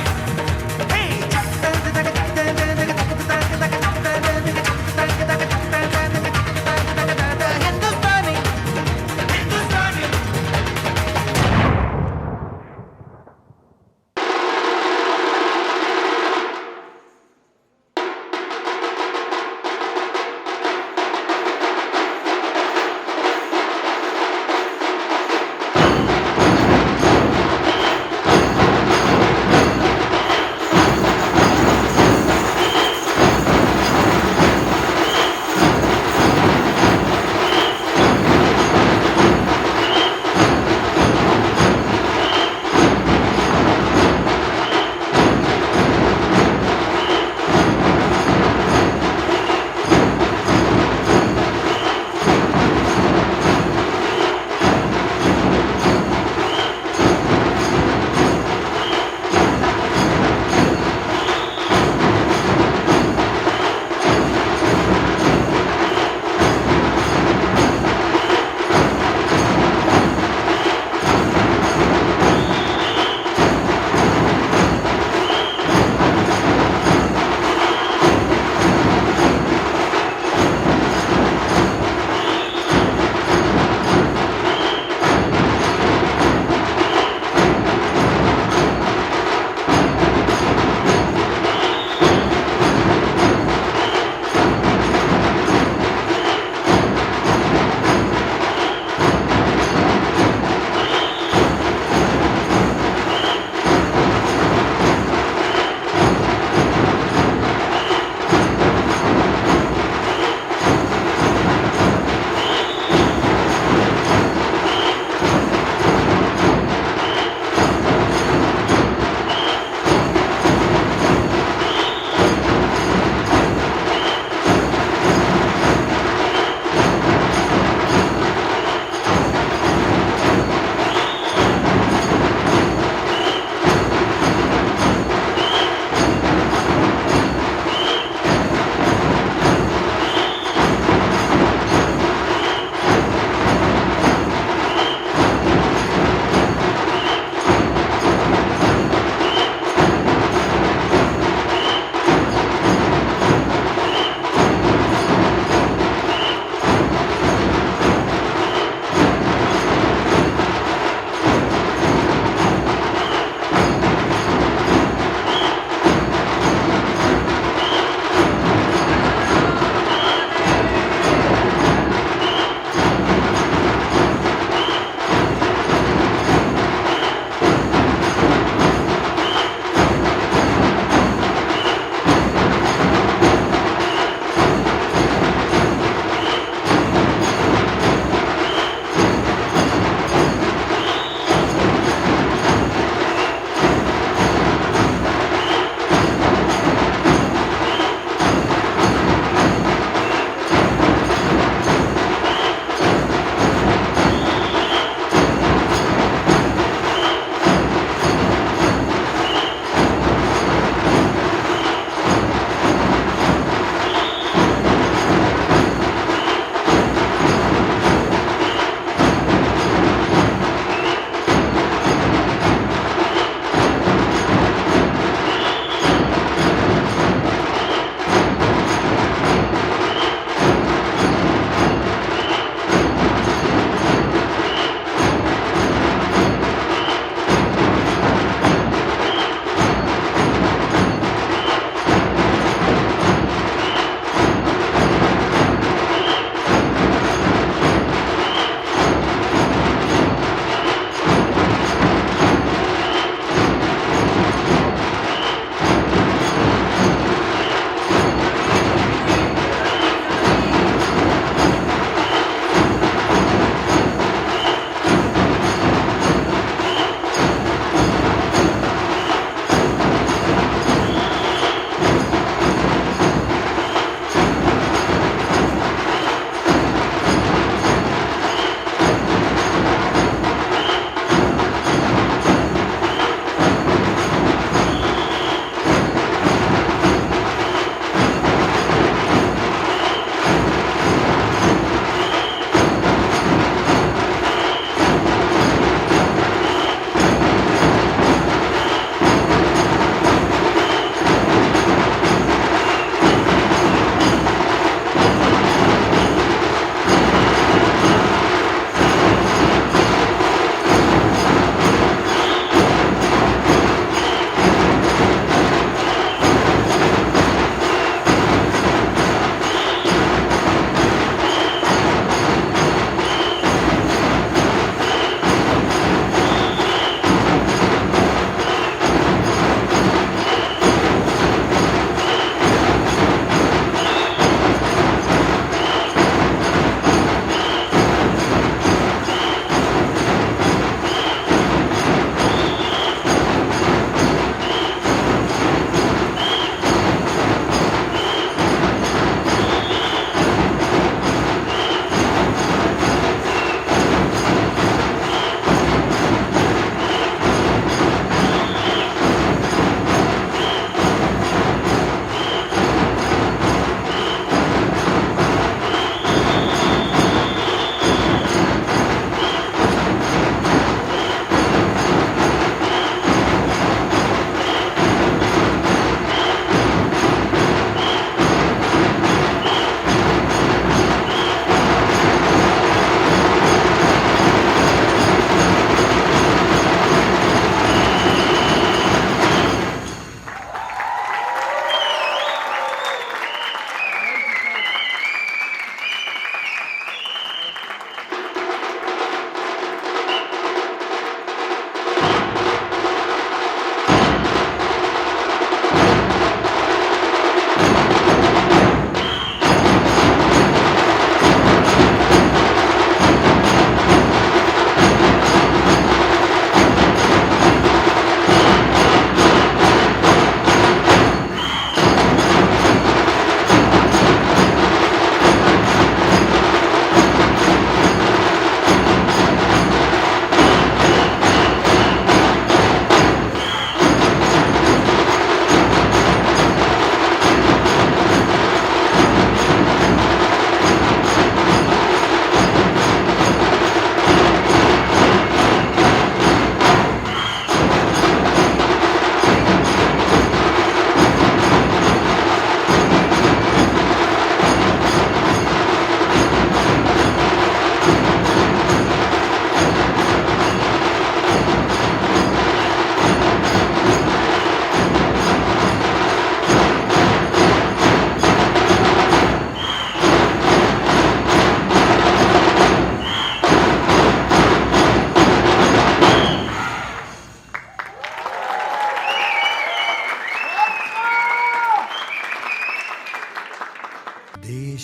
हिंदुस्तानी, हिंदुस्तानी।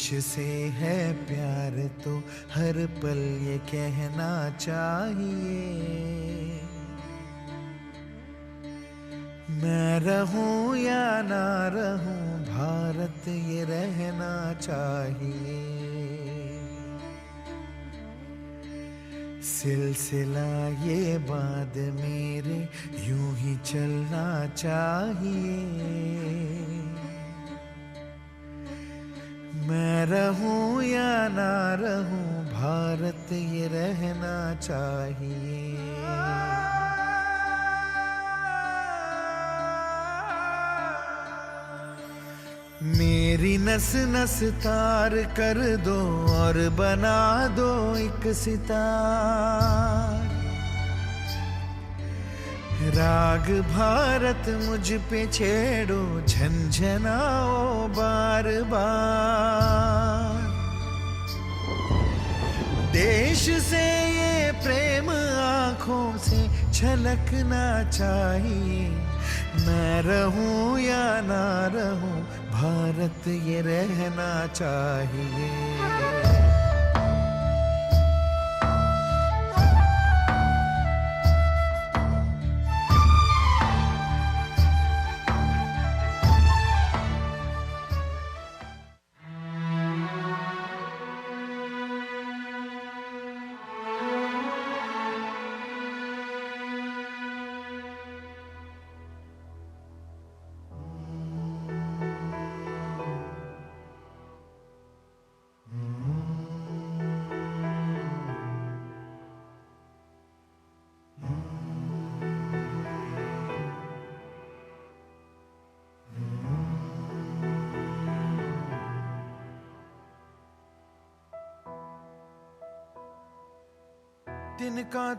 देश से है प्यार तो हर पल ये कहना चाहिए, मैं रहूं या ना रहूं भारत ये रहना चाहिए। सिलसिला ये बाद मेरे यूं ही चलना चाहिए, मैं रहूं या ना रहूं भारत ये रहना चाहिए। मेरी नस नस तार कर दो और बना दो एक सितार, राग भारत मुझ पे छेड़ो झंझनाओ बार बार। देश से ये प्रेम आँखों से छलकना चाहिए, मैं रहूं या ना रहूं भारत ये रहना चाहिए।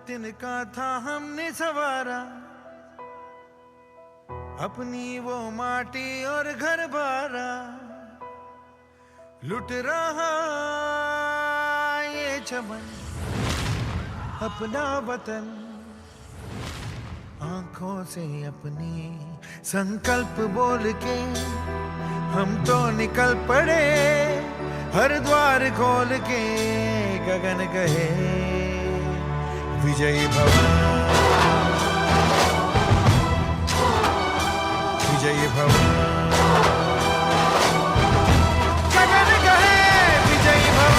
तिनका था हमने सवारा, अपनी वो माटी और घर बारा, लुट रहा ये चमन अपना वतन, आंखों से अपनी संकल्प बोल के हम तो निकल पड़े, हर द्वार खोल के गगन कहे विजयी भव, विजयी भव, गगन कहे विजयी भव।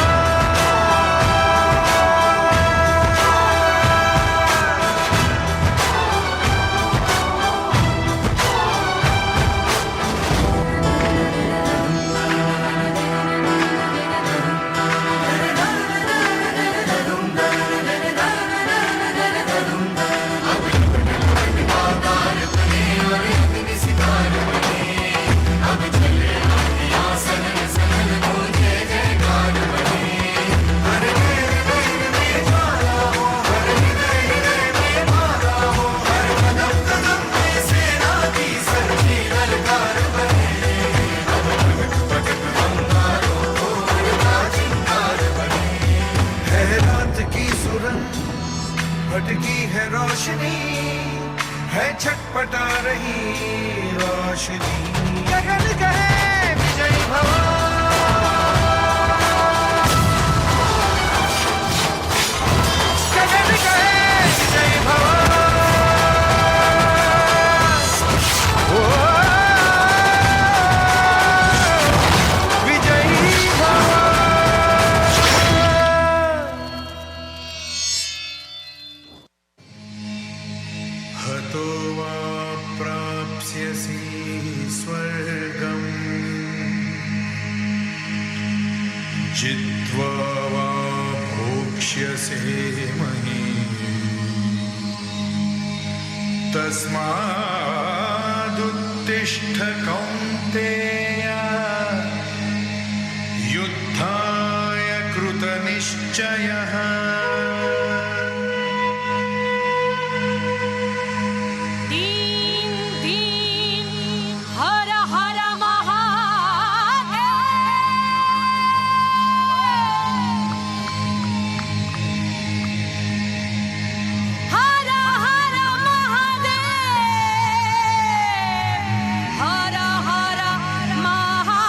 भटकी है रोशनी, है छटपटा रही रोशनी, गगन कहे विजयी भव, गगन कहे विजयी भव। जित्वा वा भोक्ष्यसे महीम्, तस्मादुत्तिष्ठ कौन्तेय, युद्धाय कृतनिश्चयः। Hara Hara Mahadev.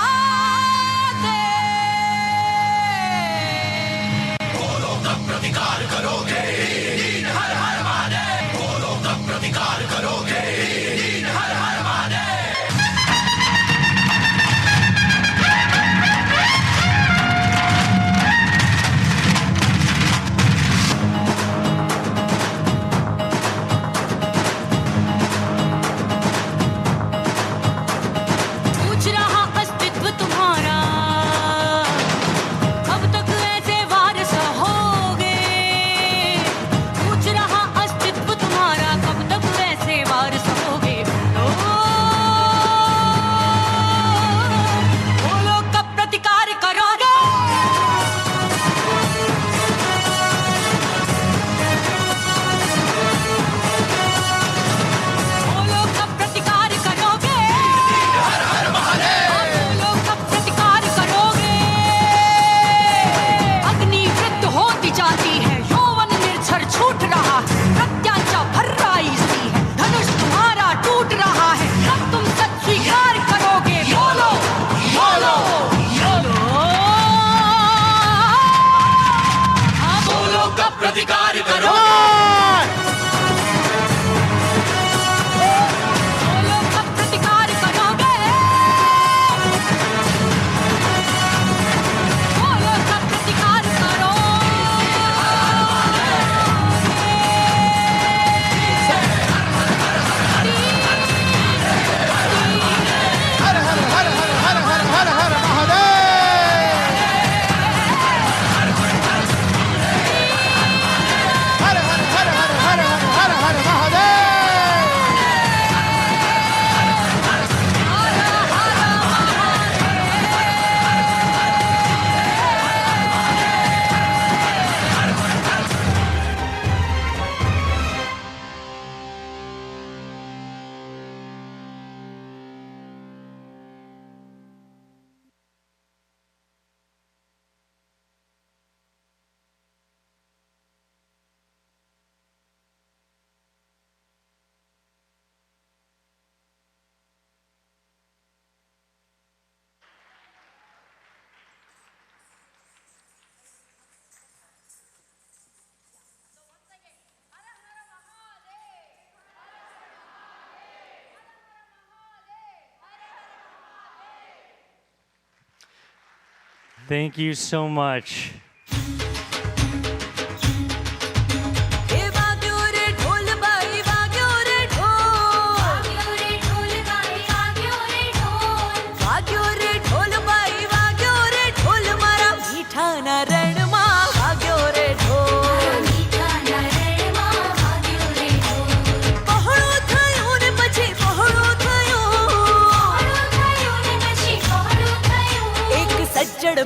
Thank you so much.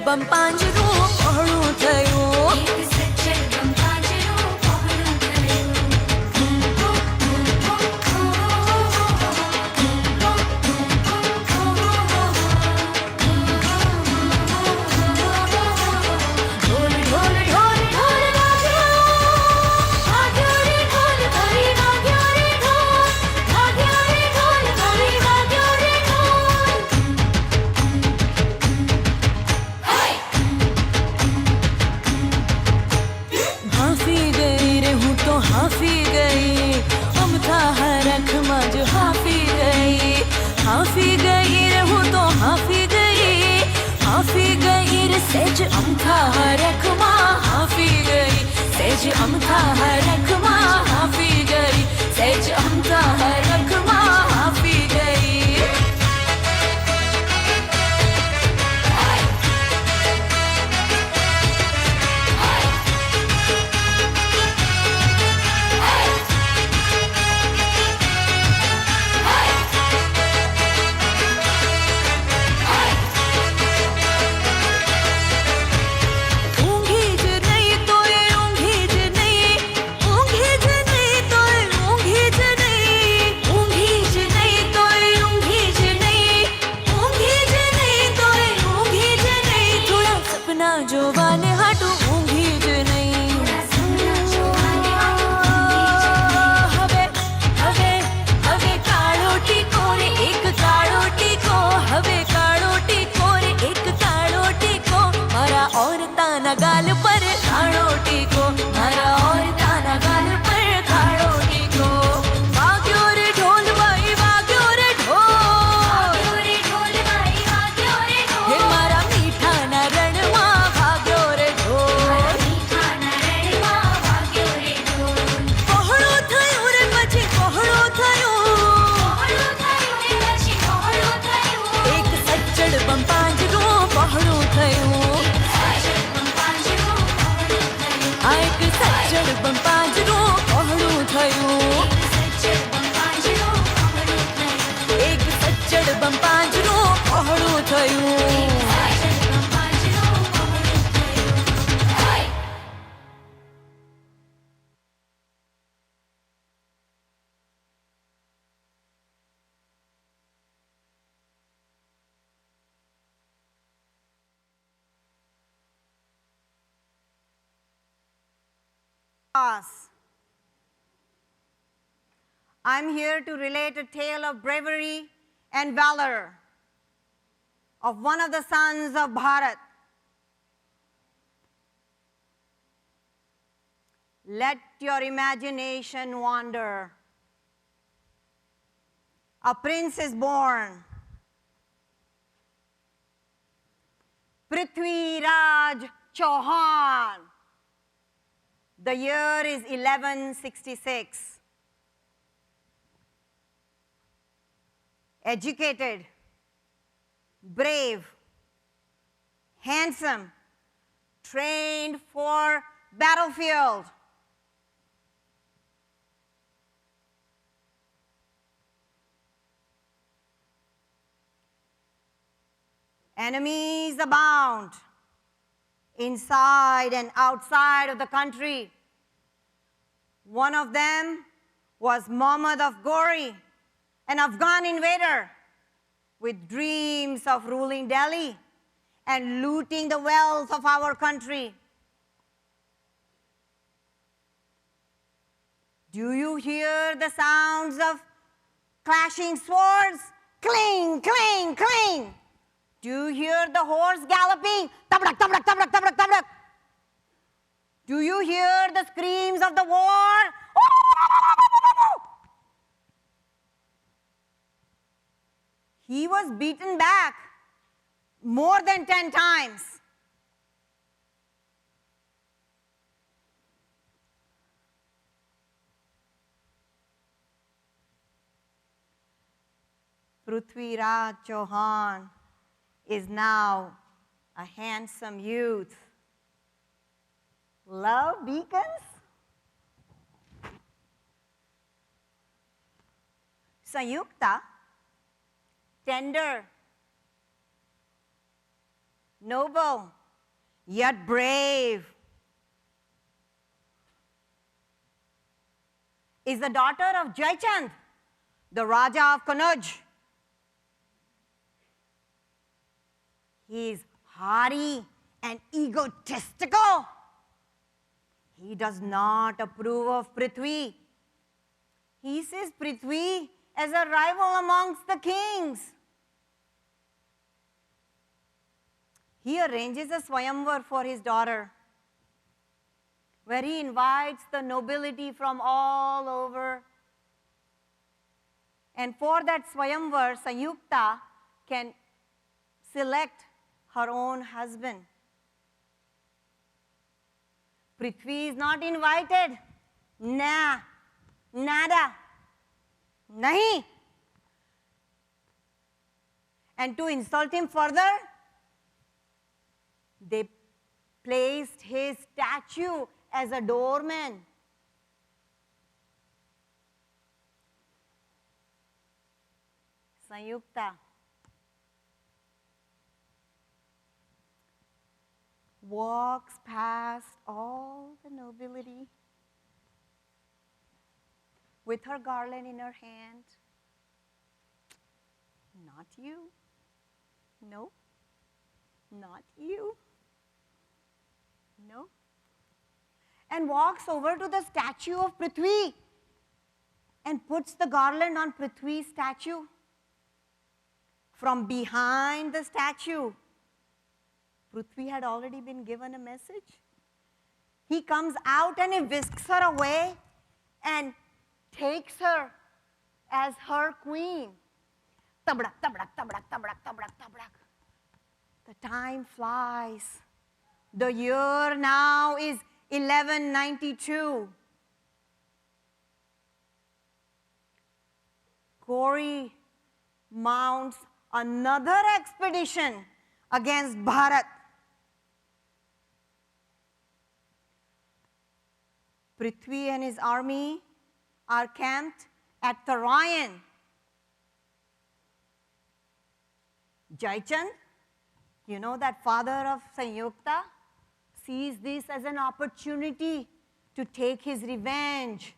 बम पांजरू पहड़ू थयो सेज अमथा रखमा हाफी गई सेज अमथा रखमा हाफी गई सेज अमथा रखमा हाफी गई गाल पर खाड़ो टीको मारा और ताना गाल पर खाड़ो टीको वाग्यो रे ढोल भाई वाग्यो रे ढोल हे मारा मीठा ना रणमा वाग्यो रे ढोल पहड़ो थयो रे मची पहड़ो थयो एक सज्जड़ बम पांजरो पहड़ो थयो एक सज्जड़ बम पांजरो पहड़ू थयो एक सज्जड़ बम पांजरो पहड़ू थयो I'm here to relate a tale of bravery and valor of one of the sons of Bharat. Let your imagination wander. A prince is born. Prithvi Raj Chauhan. The year is 1166. Educated, brave, handsome, trained for battlefield. Enemies abound inside and outside of the country. One of them was Muhammad of Ghori, an Afghan invader with dreams of ruling Delhi and looting the wealth of our country. Do you hear the sounds of clashing swords? Cling, cling, cling. Do you hear the horse galloping? Tabrak, tabrak, tabrak, tabrak, tabrak. Do you hear the screams of the war? He was beaten back more than 10 times. Prithviraj Chauhan is now a handsome youth. Love beacons? Sanyukta, tender, noble, yet brave, is the daughter of Jaichand, the Raja of Kanuj. He is haughty and egotistical. He does not approve of Prithvi. He sees Prithvi as a rival amongst the kings. He arranges a swayamvar for his daughter, where he invites the nobility from all over. And for that swayamvar, Sanyukta can select her own husband. Prithvi is not invited. Nah, nada, nahi. And to insult him further, they placed his statue as a doorman. Sanyukta walks past all the nobility with her garland in her hand. Not you. No. Not you. No. And walks over to the statue of Prithvi and puts the garland on Prithvi's statue. From behind the statue, Prithvi had already been given a message. He comes out and he whisks her away and takes her as her queen. Tabrak, tabrak, tabrak, tabrak, tabrak, tabrak. The time flies. The year now is 1192. Gauri mounts another expedition against Bharat. Prithvi and his army are camped at Tarayan. Jaichand, you know, that father of Sanyukta, sees this as an opportunity to take his revenge.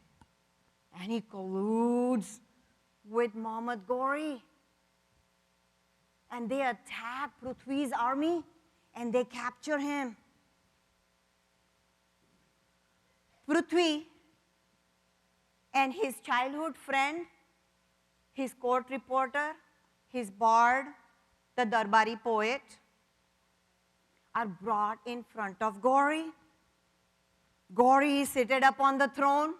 And he colludes with Muhammad Gauri. And they attack Prithvi's army and they capture him. Prithvi and his childhood friend, his court reporter, his bard, the Darbari poet, are brought in front of Gauri. Gauri is seated up on the throne.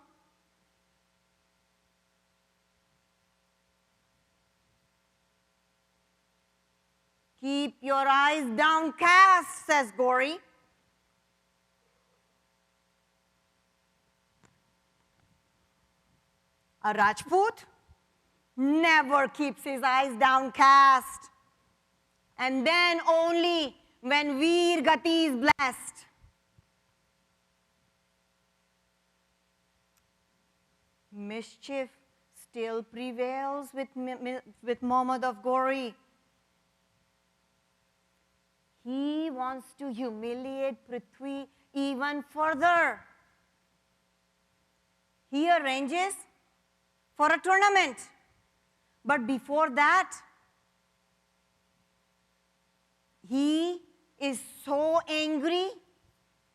Keep your eyes downcast, says Gauri. A Rajput never keeps his eyes downcast. And then only when Veer Gati is blessed. Mischief still prevails with Muhammad of Gauri. He wants to humiliate Prithvi even further. He arranges for a tournament. But before that, he is so angry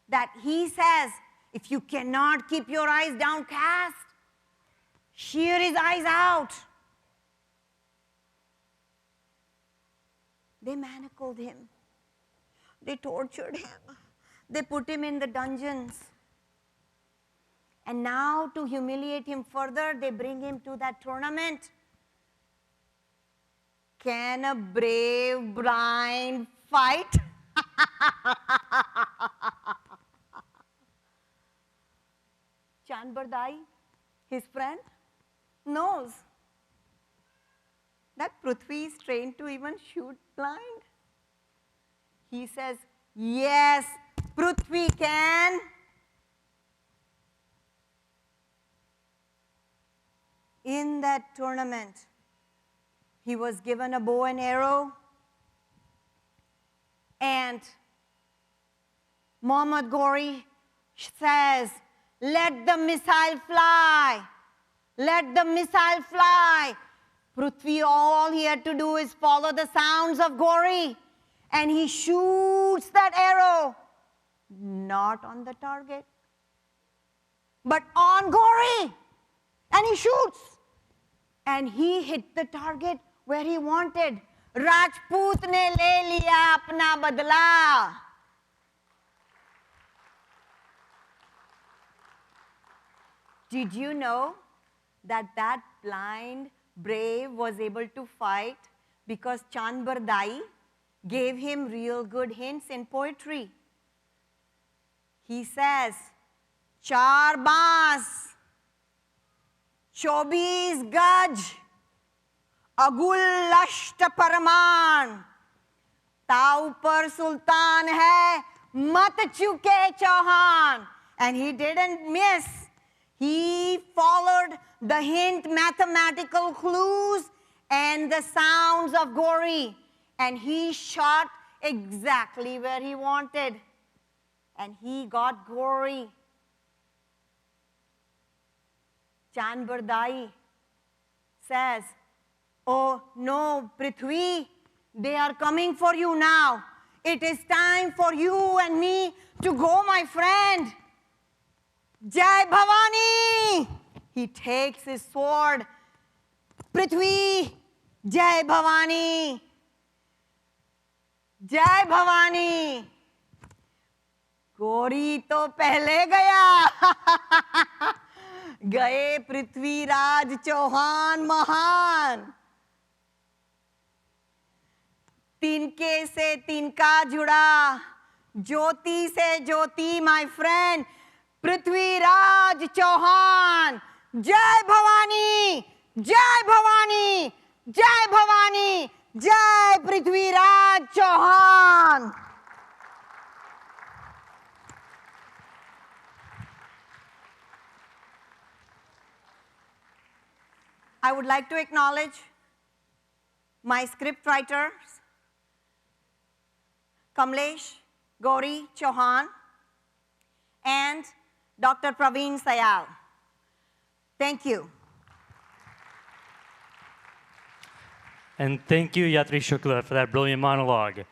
that he says, if you cannot keep your eyes downcast, shear his eyes out. They manacled him. They tortured him. They put him in the dungeons. And now, to humiliate him further, they bring him to that tournament. Can a brave blind fight? Chand Bardai, his friend, knows that Prithvi is trained to even shoot blind? He says, yes, Prithvi can. In that tournament, he was given a bow and arrow, and Muhammad Ghori says, let the missile fly. Let the missile fly. Prithvi, all he had to do is follow the sounds of Ghori, and he shoots that arrow, not on the target, but on Ghori, and he shoots. And he hit the target where he wanted. Rajput ne le liya apna badla. Did you know that that blind brave was able to fight because Chand Bardai gave him real good hints in poetry? He says, Char baas, 24 gaj, agul lasht parman, ताऊ पर सुल्तान है मत चुके Chauhan. And he didn't miss. He followed the hint mathematical clues and the sounds of Ghori, and he shot exactly where he wanted, and he got Ghori. Chand Bardai says, oh no, Prithvi, they are coming for you now. It is time for you and me to go, my friend. Jai Bhavani! He takes his sword. Prithvi, Jai Bhavani! Jai Bhavani! Ghori to pehle gaya. Gaye Prithviraj Chauhan Mahan. तिनके से तिनका जुड़ा, ज्योति से ज्योति, my friend, Prithviraj Chauhan. जय भवानी, जय भवानी, जय भवानी, जय Prithviraj Chauhan. I would like to acknowledge my script writers, Kamlesh Ghori Chauhan and Dr. Praveen Sayal. Thank you. And thank you, Yatri Shukla, for that brilliant monologue.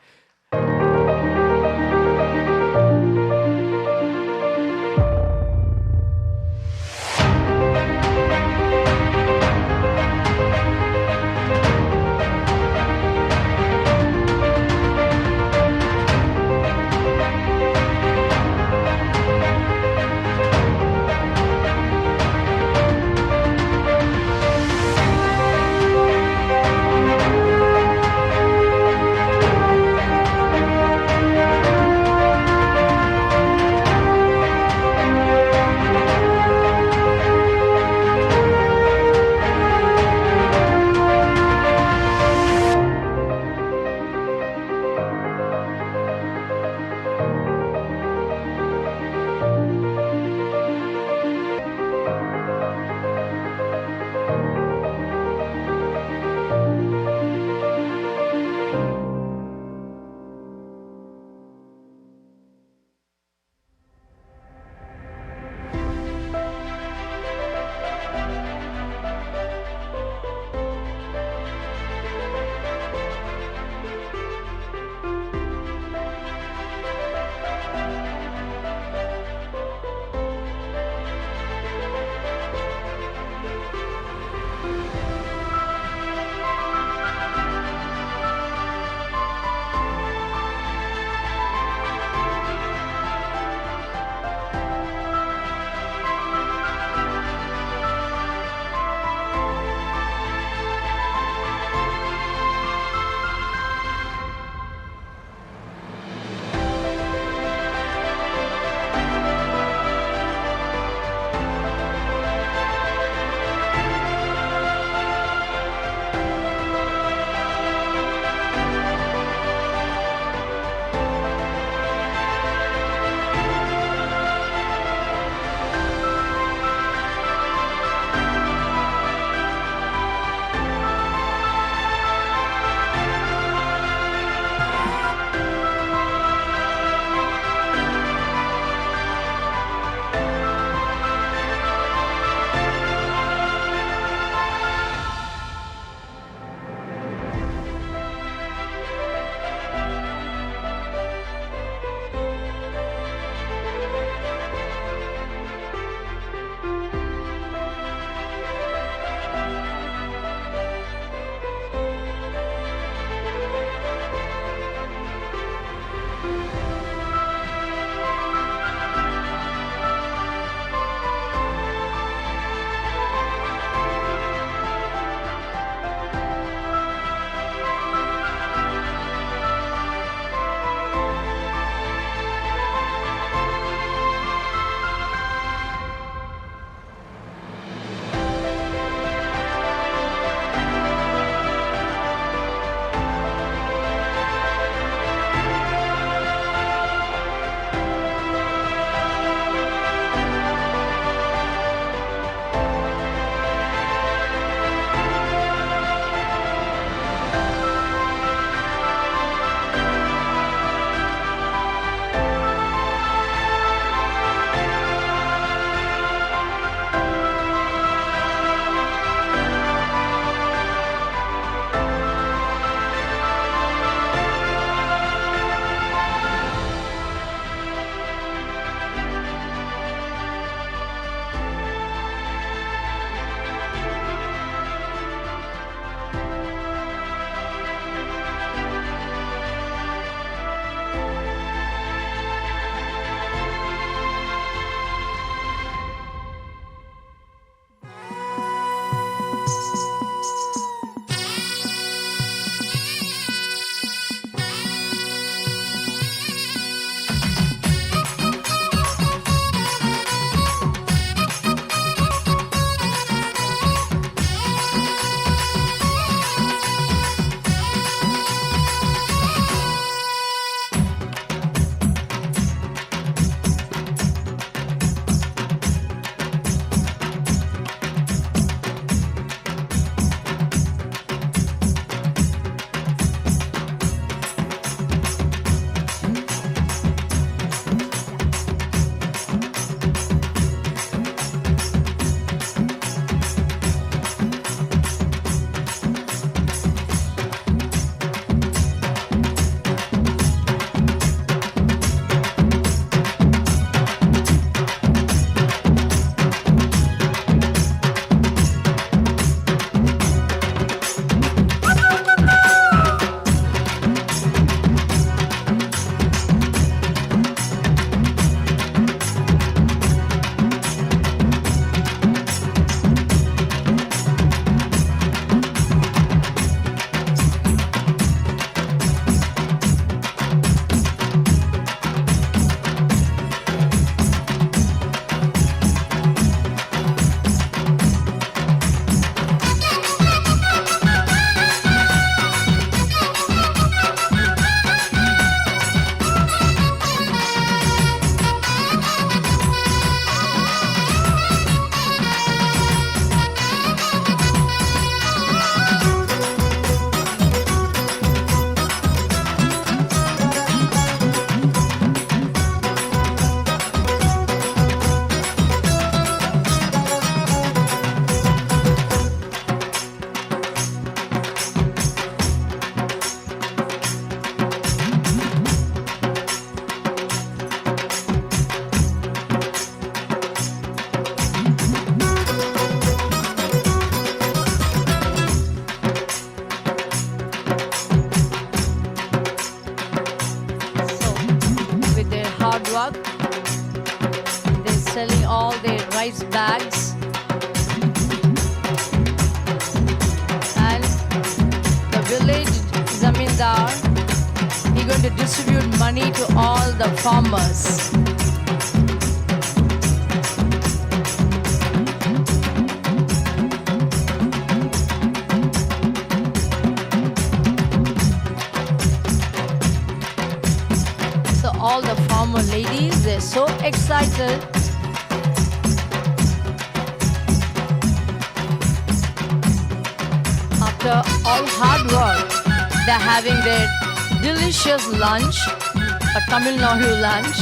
rice bags. And the village zamindar, he's going to distribute money to all the farmers. So all the farmer ladies, they're so excited. After all hard work, they're having their delicious lunch, a Tamil Nadu lunch.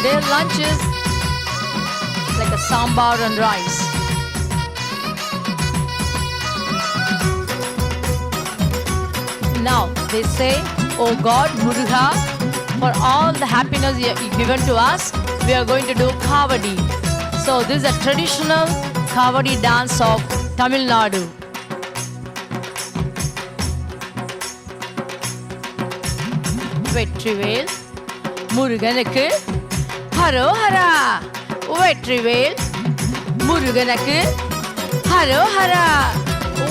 Their lunch is like a sambar and rice. Now they say, "Oh God, Muruga, for all the happiness you have given to us, we are going to do Kavadi." So this is a traditional Kavadi dance of Tamil Nadu. Vetrivel முருகனுக்கு ஹரோஹரா, வெற்றிவேல் முருகனுக்கு ஹரோஹரா,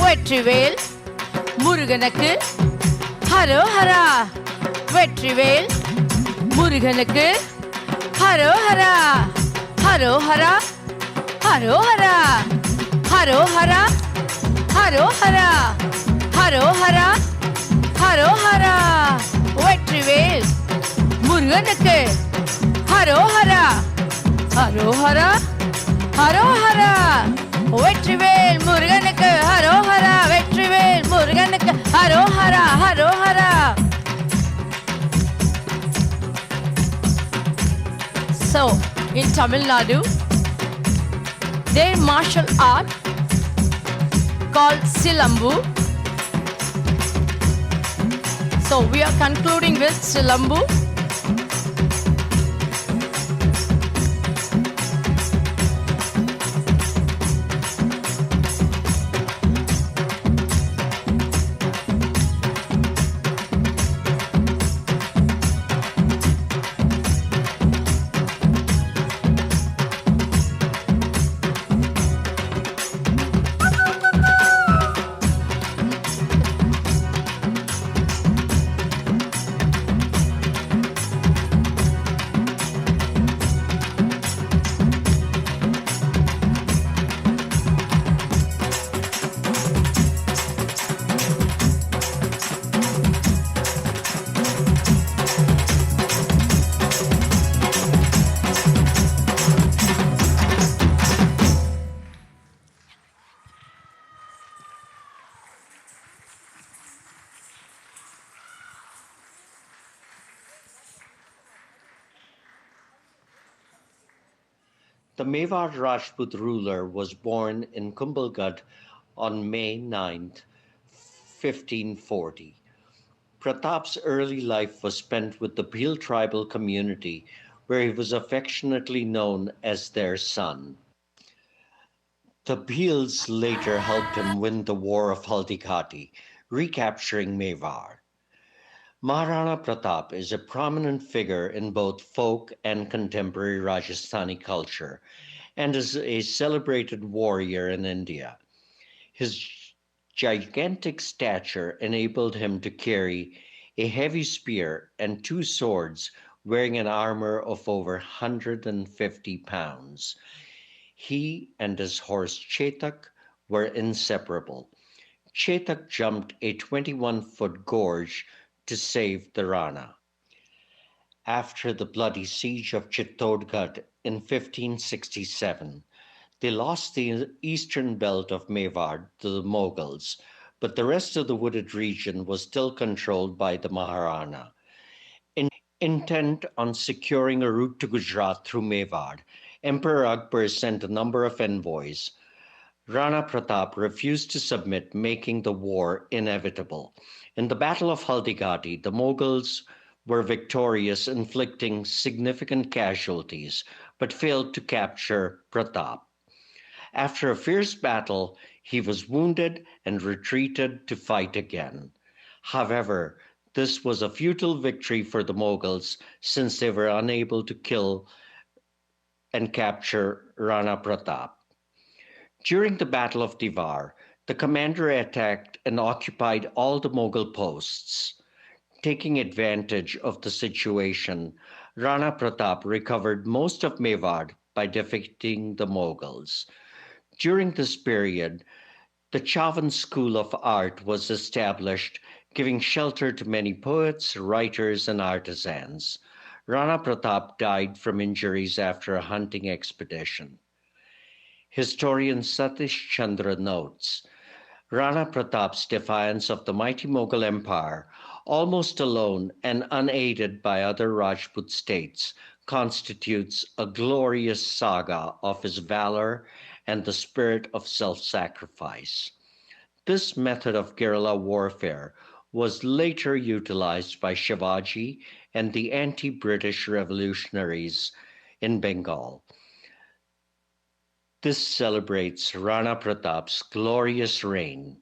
வெற்றிவேல் முருகனுக்கு ஹரோஹரா, வெற்றிவேல் முருகனுக்கு ஹரோஹரா, ஹரோஹரா, ஹரோஹரா, ஹரோஹரா, ஹரோஹரா, ஹரோஹரா, ஹரோஹரா, வெற்றிவேல் முருகனுக்கு ஹரோஹரா, ஹரோஹரா, ஹரோஹரா, வெற்றிவேல் முருகனுக்கு ஹரோஹரா, வெற்றிவேல் முருகனுக்கு ஹரோஹரா, ஹரோஹரா. So in Tamil Nadu, their martial art called Silambu. So we are concluding with Silambu. The Mewar Rajput ruler was born in Kumbhalgarh on May 9th, 1540. Pratap's early life was spent with the Bhil tribal community, where he was affectionately known as their son. The Bhils later helped him win the War of Haldighati, recapturing Mewar. Maharana Pratap is a prominent figure in both folk and contemporary Rajasthani culture and is a celebrated warrior in India. His gigantic stature enabled him to carry a heavy spear and two swords, wearing an armor of over 150 pounds. He and his horse Chetak were inseparable. Chetak jumped a 21-foot gorge to save the Rana. After the bloody siege of Chittorgarh in 1567, they lost the eastern belt of Mewar to the Mughals, but the rest of the wooded region was still controlled by the Maharana. Intent on securing a route to Gujarat through Mewar, Emperor Akbar sent a number of envoys. Rana Pratap refused to submit, making the war inevitable. In the Battle of Haldighati, the Mughals were victorious, inflicting significant casualties, but failed to capture Pratap. After a fierce battle, he was wounded and retreated to fight again. However, this was a futile victory for the Mughals, since they were unable to kill and capture Rana Pratap. During the Battle of Diwar, the commander attacked and occupied all the Mughal posts. Taking advantage of the situation, Rana Pratap recovered most of Mewar by defeating the Mughals. During this period, the Chavan School of Art was established, giving shelter to many poets, writers, and artisans. Rana Pratap died from injuries after a hunting expedition. Historian Satish Chandra notes, Rana Pratap's defiance of the mighty Mughal Empire, almost alone and unaided by other Rajput states, constitutes a glorious saga of his valor and the spirit of self-sacrifice. This method of guerrilla warfare was later utilized by Shivaji and the anti-British revolutionaries in Bengal. This celebrates Rana Pratap's glorious reign.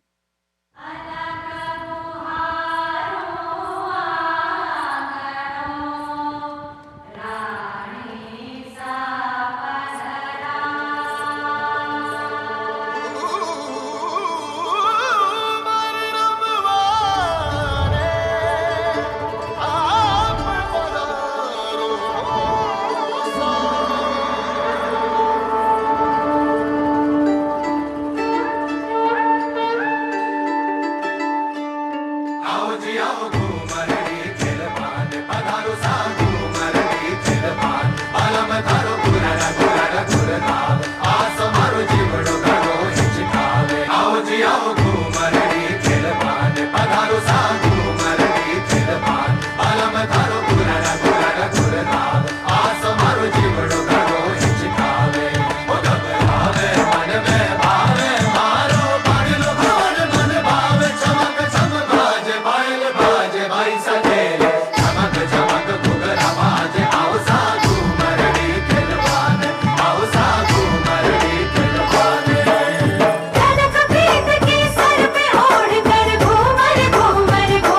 के sir पे ओढ़ कर Ghoomar Ghoomar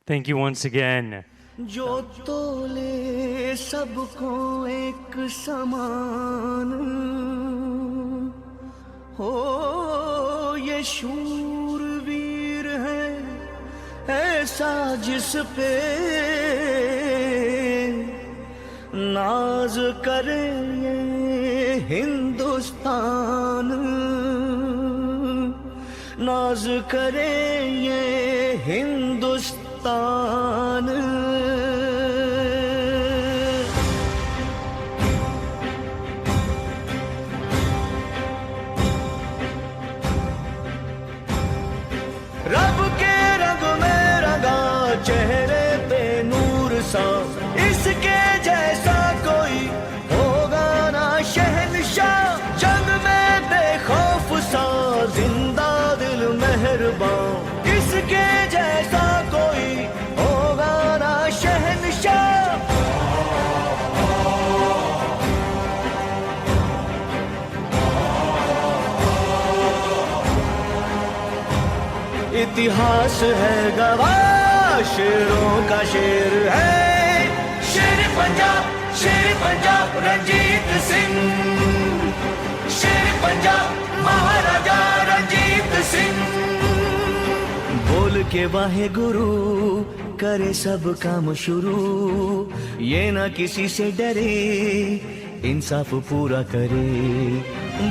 Thank you once again. जो तोले सबको एक समान हो, ये शूरवीर है ऐसा जिस पे नाज करे ये हिंदुस्तान, नाज करे ये हिंदुस्तान। रब के रंग में रंगा चेहरे पे नूर सा, इसके जैसा कोई होगा ना शहंशाह। जंग में बेखौफ सा जिंदा दिल मेहरबान, इसके जैसा कोई होगा ना शहंशाह। इतिहास है गवाह, शेरों का शेर है शेर पंजाब रंजीत सिंह। शेर पंजाब महाराजा रंजीत सिंह। बोल के वाहे गुरु करे सब काम शुरू, ये ना किसी से डरे इंसाफ पूरा करे।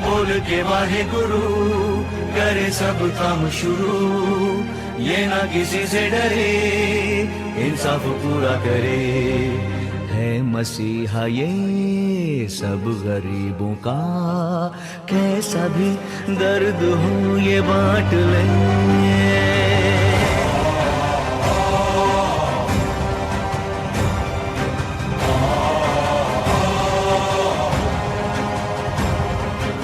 बोल के वाहे गुरु करे सब काम शुरू, ये ना किसी से डरे इंसाफ पूरा करे। है मसीहा ये सब गरीबों का, कैसा भी दर्द हो ये बांट ले।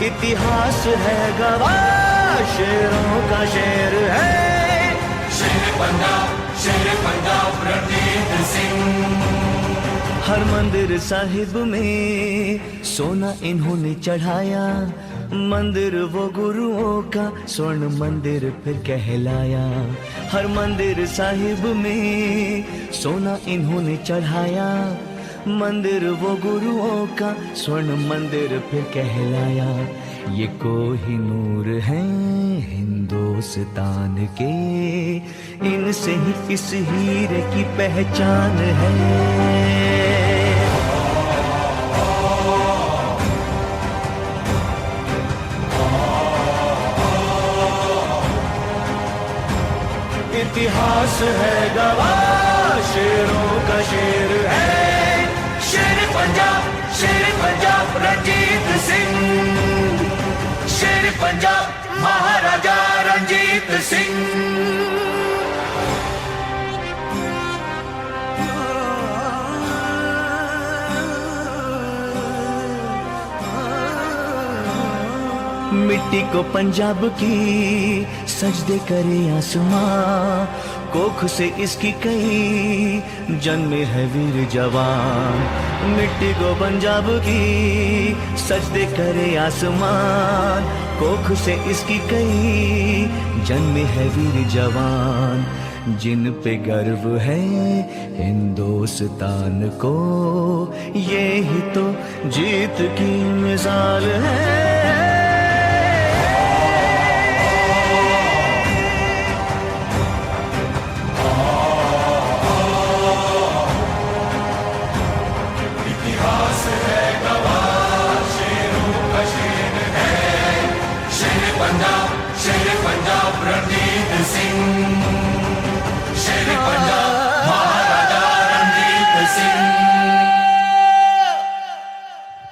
इतिहास है गवाह, शेरों का शेर है शेर पंजाब रणजीत सिंह। हर मंदिर साहिब में सोना इन्होंने चढ़ाया, मंदिर वो गुरुओं का स्वर्ण मंदिर फिर कहलाया। हर मंदिर साहिब में सोना इन्होंने चढ़ाया, मंदिर वो गुरुओं का स्वर्ण मंदिर फिर कहलाया। ये कोहिनूर है हिंदुस्तान के, इनसे ही इस हीरे की पहचान है। इतिहास है गवाह, शेरों का शेर है शेर पंजाब रंजीत सिंह। शेर पंजाब महाराजा रंजीत सिंह। मिट्टी को पंजाब की सजदे करे आसमां, कोख से इसकी कई जन्मे है वीर जवान। मिट्टी को पंजाब की सजदे करे आसमान, कोख से इसकी कई जन्मे है वीर जवान। जिन पे गर्व है हिंदुस्तान को, ये ही तो जीत की मिसाल है। शेर पंजाब रणजीत सिंह। शेर पंजाब महाराजा रणजीत सिंह।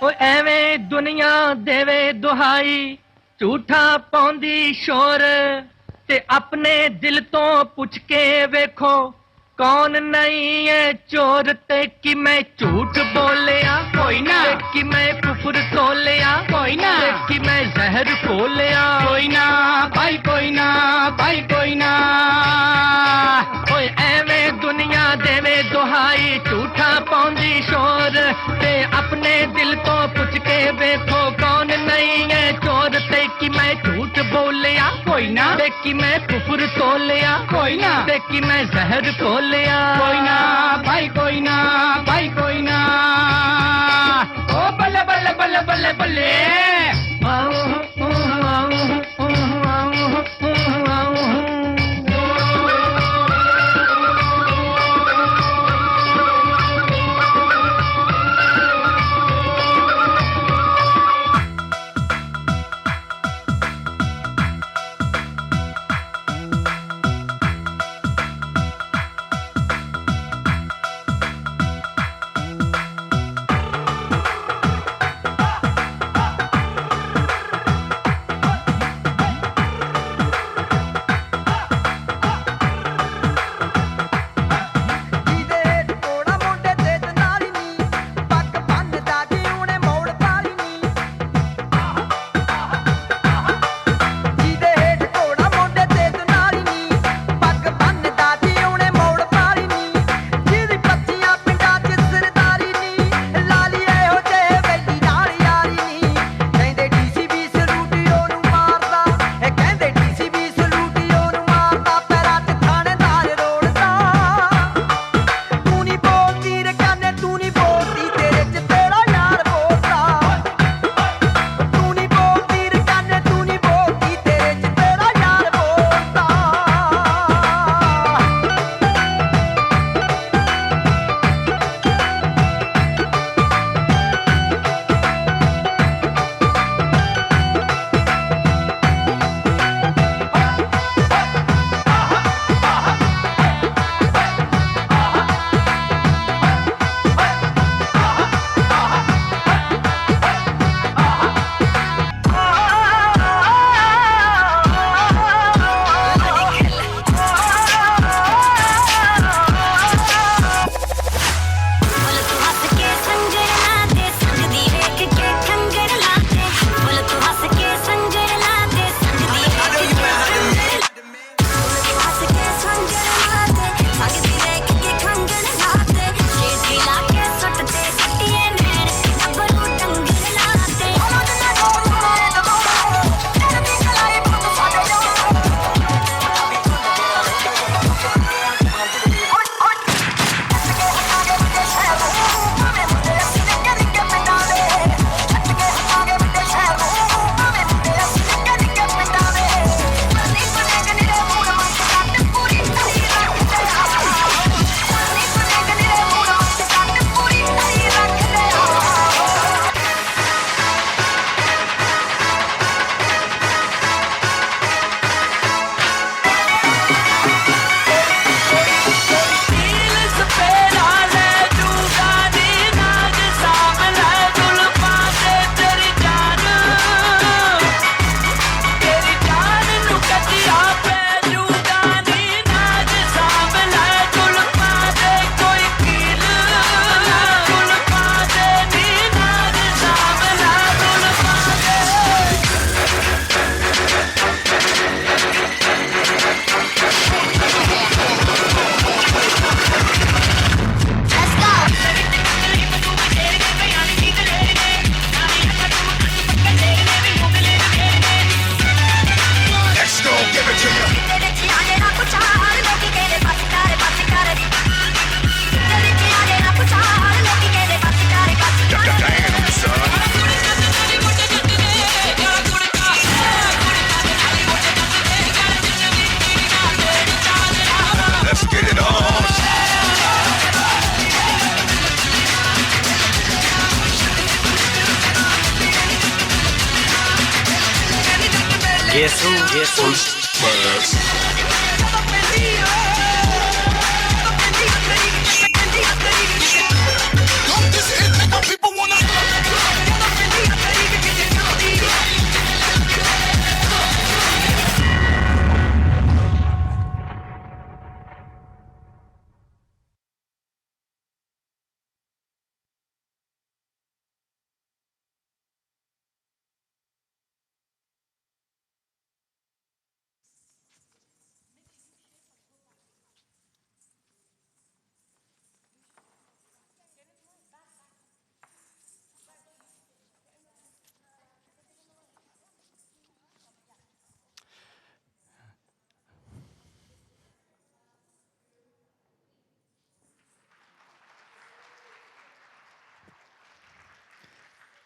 ओ एवें दुनिया देवे दुहाई, झूठा पौंदी शोर, ते अपने दिल तो पुछ के वेखो कौन नहीं है चोर। ते कि मैं झूठ बोलिया कोई ना, कि मैं कुफर तोलिया कोई ना, कि मैं जहर खोलिया कोई ना भाई, कोई ना भाई, कोई ना। ओए एवें दुनिया देवे दुहाई, झूठा पौंदी शोर, ते अपने दिल तो पुछ के वेखो कौन नहीं है चोर। ते कि मैं झूठ बोलिया कोई ना, देखी मैं कुफर तोलिया कोई ना, देखी मैं जहर तोलिया कोई ना, भाई कोई ना, भाई कोई ना। ओ बल्ले बल्ले बल्ले बल्ले बल्ले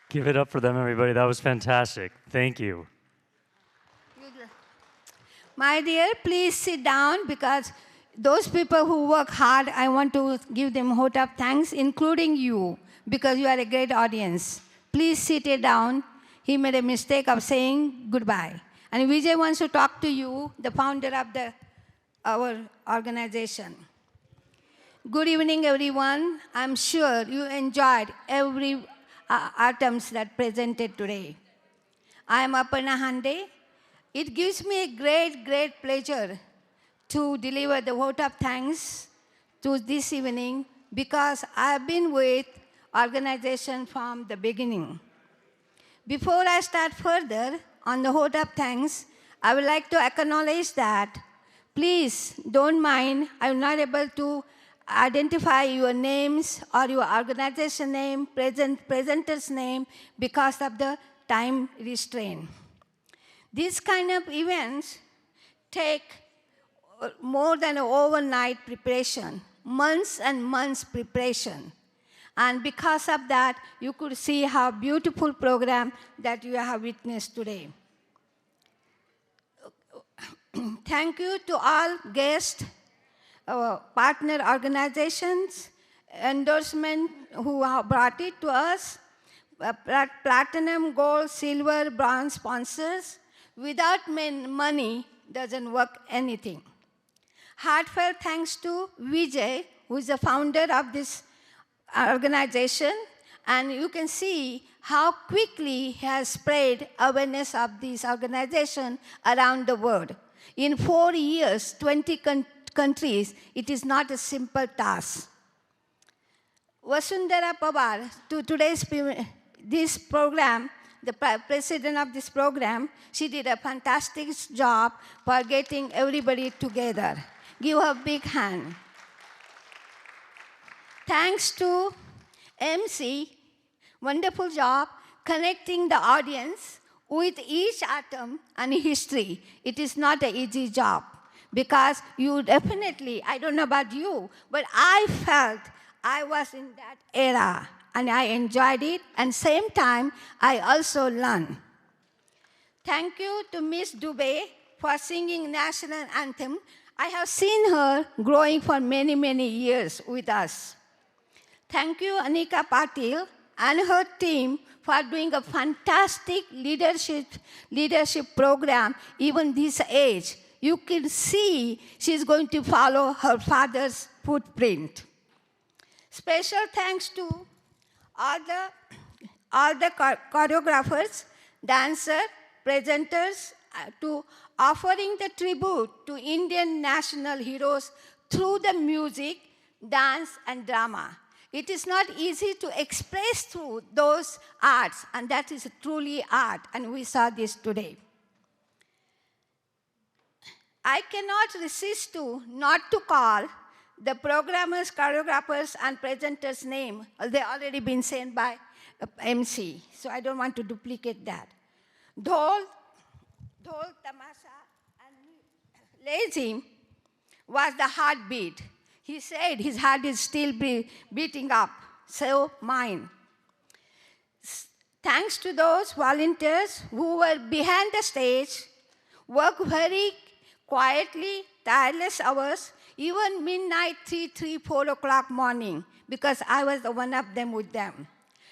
Give it up for them, everybody. That was fantastic. Thank you. My dear, please sit down because those people who work hard, I want to give them vote of thanks, including you, because you are a great audience. Please sit it down. He made a mistake of saying goodbye. And Vijay wants to talk to you, the founder of our organization. Good evening, everyone. I'm sure you enjoyed every items that presented today. I am Aparna Hande. It gives me a great, great pleasure to deliver the vote of thanks to this evening because I have been with organization from the beginning. Before I start further on the vote of thanks, I would like to acknowledge that please don't mind, I'm not able to identify your names or your organization name, presenter's name because of the time restraint. These kind of events take more than an overnight preparation, months and months preparation. And because of that, you could see how beautiful program that you have witnessed today. Thank you to all guests, partner organizations, endorsement who have brought it to us, platinum, gold, silver, bronze sponsors. Without money, doesn't work anything. Heartfelt thanks to Vijay, who is the founder of this organization, and you can see how quickly he has spread awareness of this organization around the world. In 4 years, 20 countries, it is not a simple task. Vasundhara Pawar, to today's this program, the president of this program, she did a fantastic job for getting everybody together. Give her a big hand. Thanks to MC, wonderful job connecting the audience with each atom and history. It is not an easy job because you definitely, I don't know about you, but I felt I was in that era. And I enjoyed it, and same time, I also learned. Thank you to Miss Dubey for singing national anthem. I have seen her growing for many, many years with us. Thank you, Anika Patil and her team for doing a fantastic leadership program, even this age. You can see she's going to follow her father's footprint. Special thanks to all the choreographers, dancers, presenters, to offering the tribute to Indian national heroes through the music, dance, and drama. It is not easy to express through those arts, and that is truly art, and we saw this today. I cannot resist not to call the programmers, choreographers, and presenters' name. They already been said by MC, so I don't want to duplicate that. Dhol, Tamasha, and Lazim was the heartbeat. He said his heart is still beating up, so mine. Thanks to those volunteers who were behind the stage, worked very quietly, tireless hours, even midnight, 3, 4 o'clock morning, because I was one of them with them.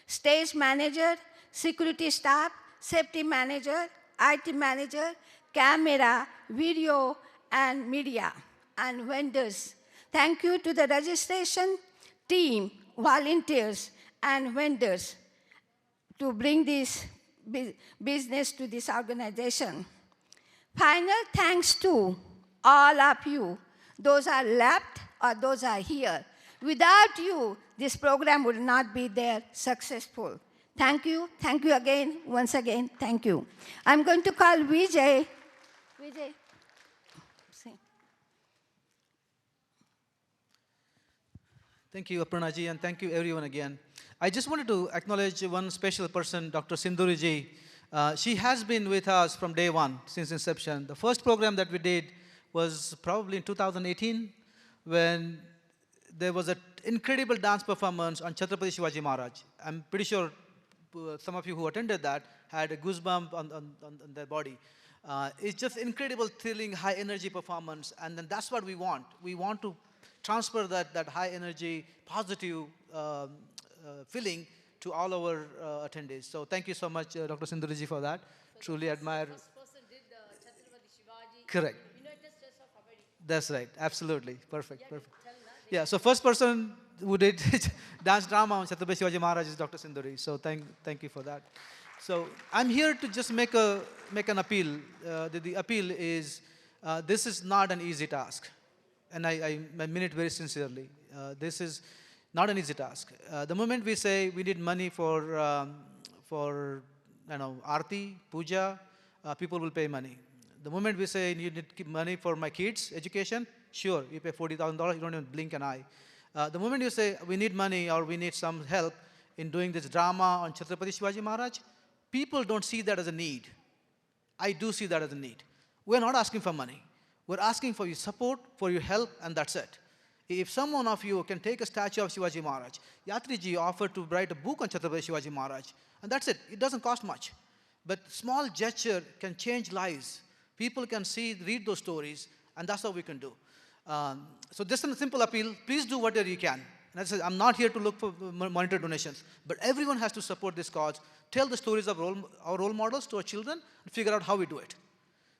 Stage manager, security staff, safety manager, IT manager, camera, video, and media, and vendors. Thank you to the registration team, volunteers, and vendors to bring this business to this organization. Final thanks to all of you. Those are left or those are here. Without you, this program would not be there successful. Thank you again, once again, thank you. I'm going to call Vijay. Vijay. Thank you, Aparna-ji, and thank you everyone again. I just wanted to acknowledge one special person, Dr. Sindhuri-ji. She has been with us from day one, since inception. The first program that we did was probably in 2018, when there was an incredible dance performance on Chhatrapati Shivaji Maharaj. I'm pretty sure some of you who attended that had a goosebump on their body. It's just incredible, thrilling, high energy performance, and then that's what we want. We want to transfer that high energy, positive feeling to all our attendees. So thank you so much, Dr. Sindhuriji, for that. Truly admire. First person did the Chhatrapati Shivaji. Correct. United States of America. That's right. Absolutely. Perfect. Perfect. Yeah. So first person who did dance drama on Chhatrapati Shivaji Maharaj is Dr. Sindhuri. So thank you for that. So I'm here to just make an appeal. The appeal is this is not an easy task, and I mean it very sincerely. This is not an easy task. The moment we say we need money for Aarti, Puja, people will pay money. The moment we say you need money for my kids' education, sure, you pay $40,000, you don't even blink an eye. The moment you say we need money or we need some help in doing this drama on Chhatrapati Shivaji Maharaj, people don't see that as a need. I do see that as a need. We're not asking for money. We're asking for your support, for your help, and that's it. If someone of you can take a statue of Shivaji Maharaj, Yatriji offered to write a book on Chhatrapati Shivaji Maharaj, and that's it. It doesn't cost much. But small gesture can change lives. People can read those stories, and that's what we can do. So just a simple appeal, please do whatever you can. And as I said, I'm not here to look for monetary donations, but everyone has to support this cause, tell the stories of our role models to our children, and figure out how we do it.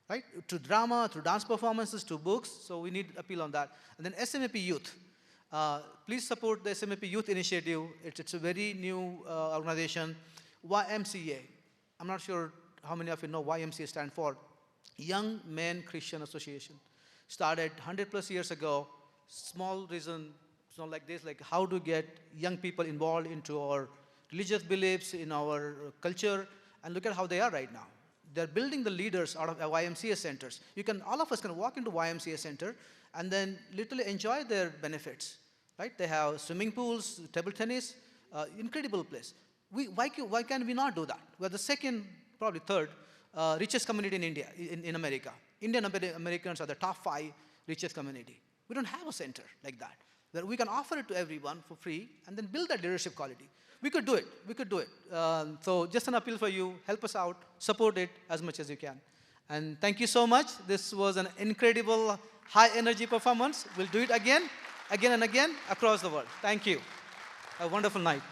Right? To drama, through dance performances, to books, so we need appeal on that. And then SMAP Youth. Please support the SMAP Youth Initiative. It's a very new organization. YMCA. I'm not sure how many of you know YMCA stand for. Young Men Christian Association. Started 100+ years ago. Small reason, it's not like this, like how to get young people involved into our religious beliefs, in our culture, and look at how they are right now. They're building the leaders out of YMCA centers. All of us can walk into YMCA center and then literally enjoy their benefits, right? They have swimming pools, table tennis, incredible place. Why can we not do that? We're the second, probably third, richest community in India, in America. Indian Americans are the top 5 richest community. We don't have a center like that, where we can offer it to everyone for free and then build that leadership quality. We could do it. We could do it. So just an appeal for you. Help us out. Support it as much as you can. And thank you so much. This was an incredible high energy performance. We'll do it again and again across the world. Thank you. Have a wonderful night.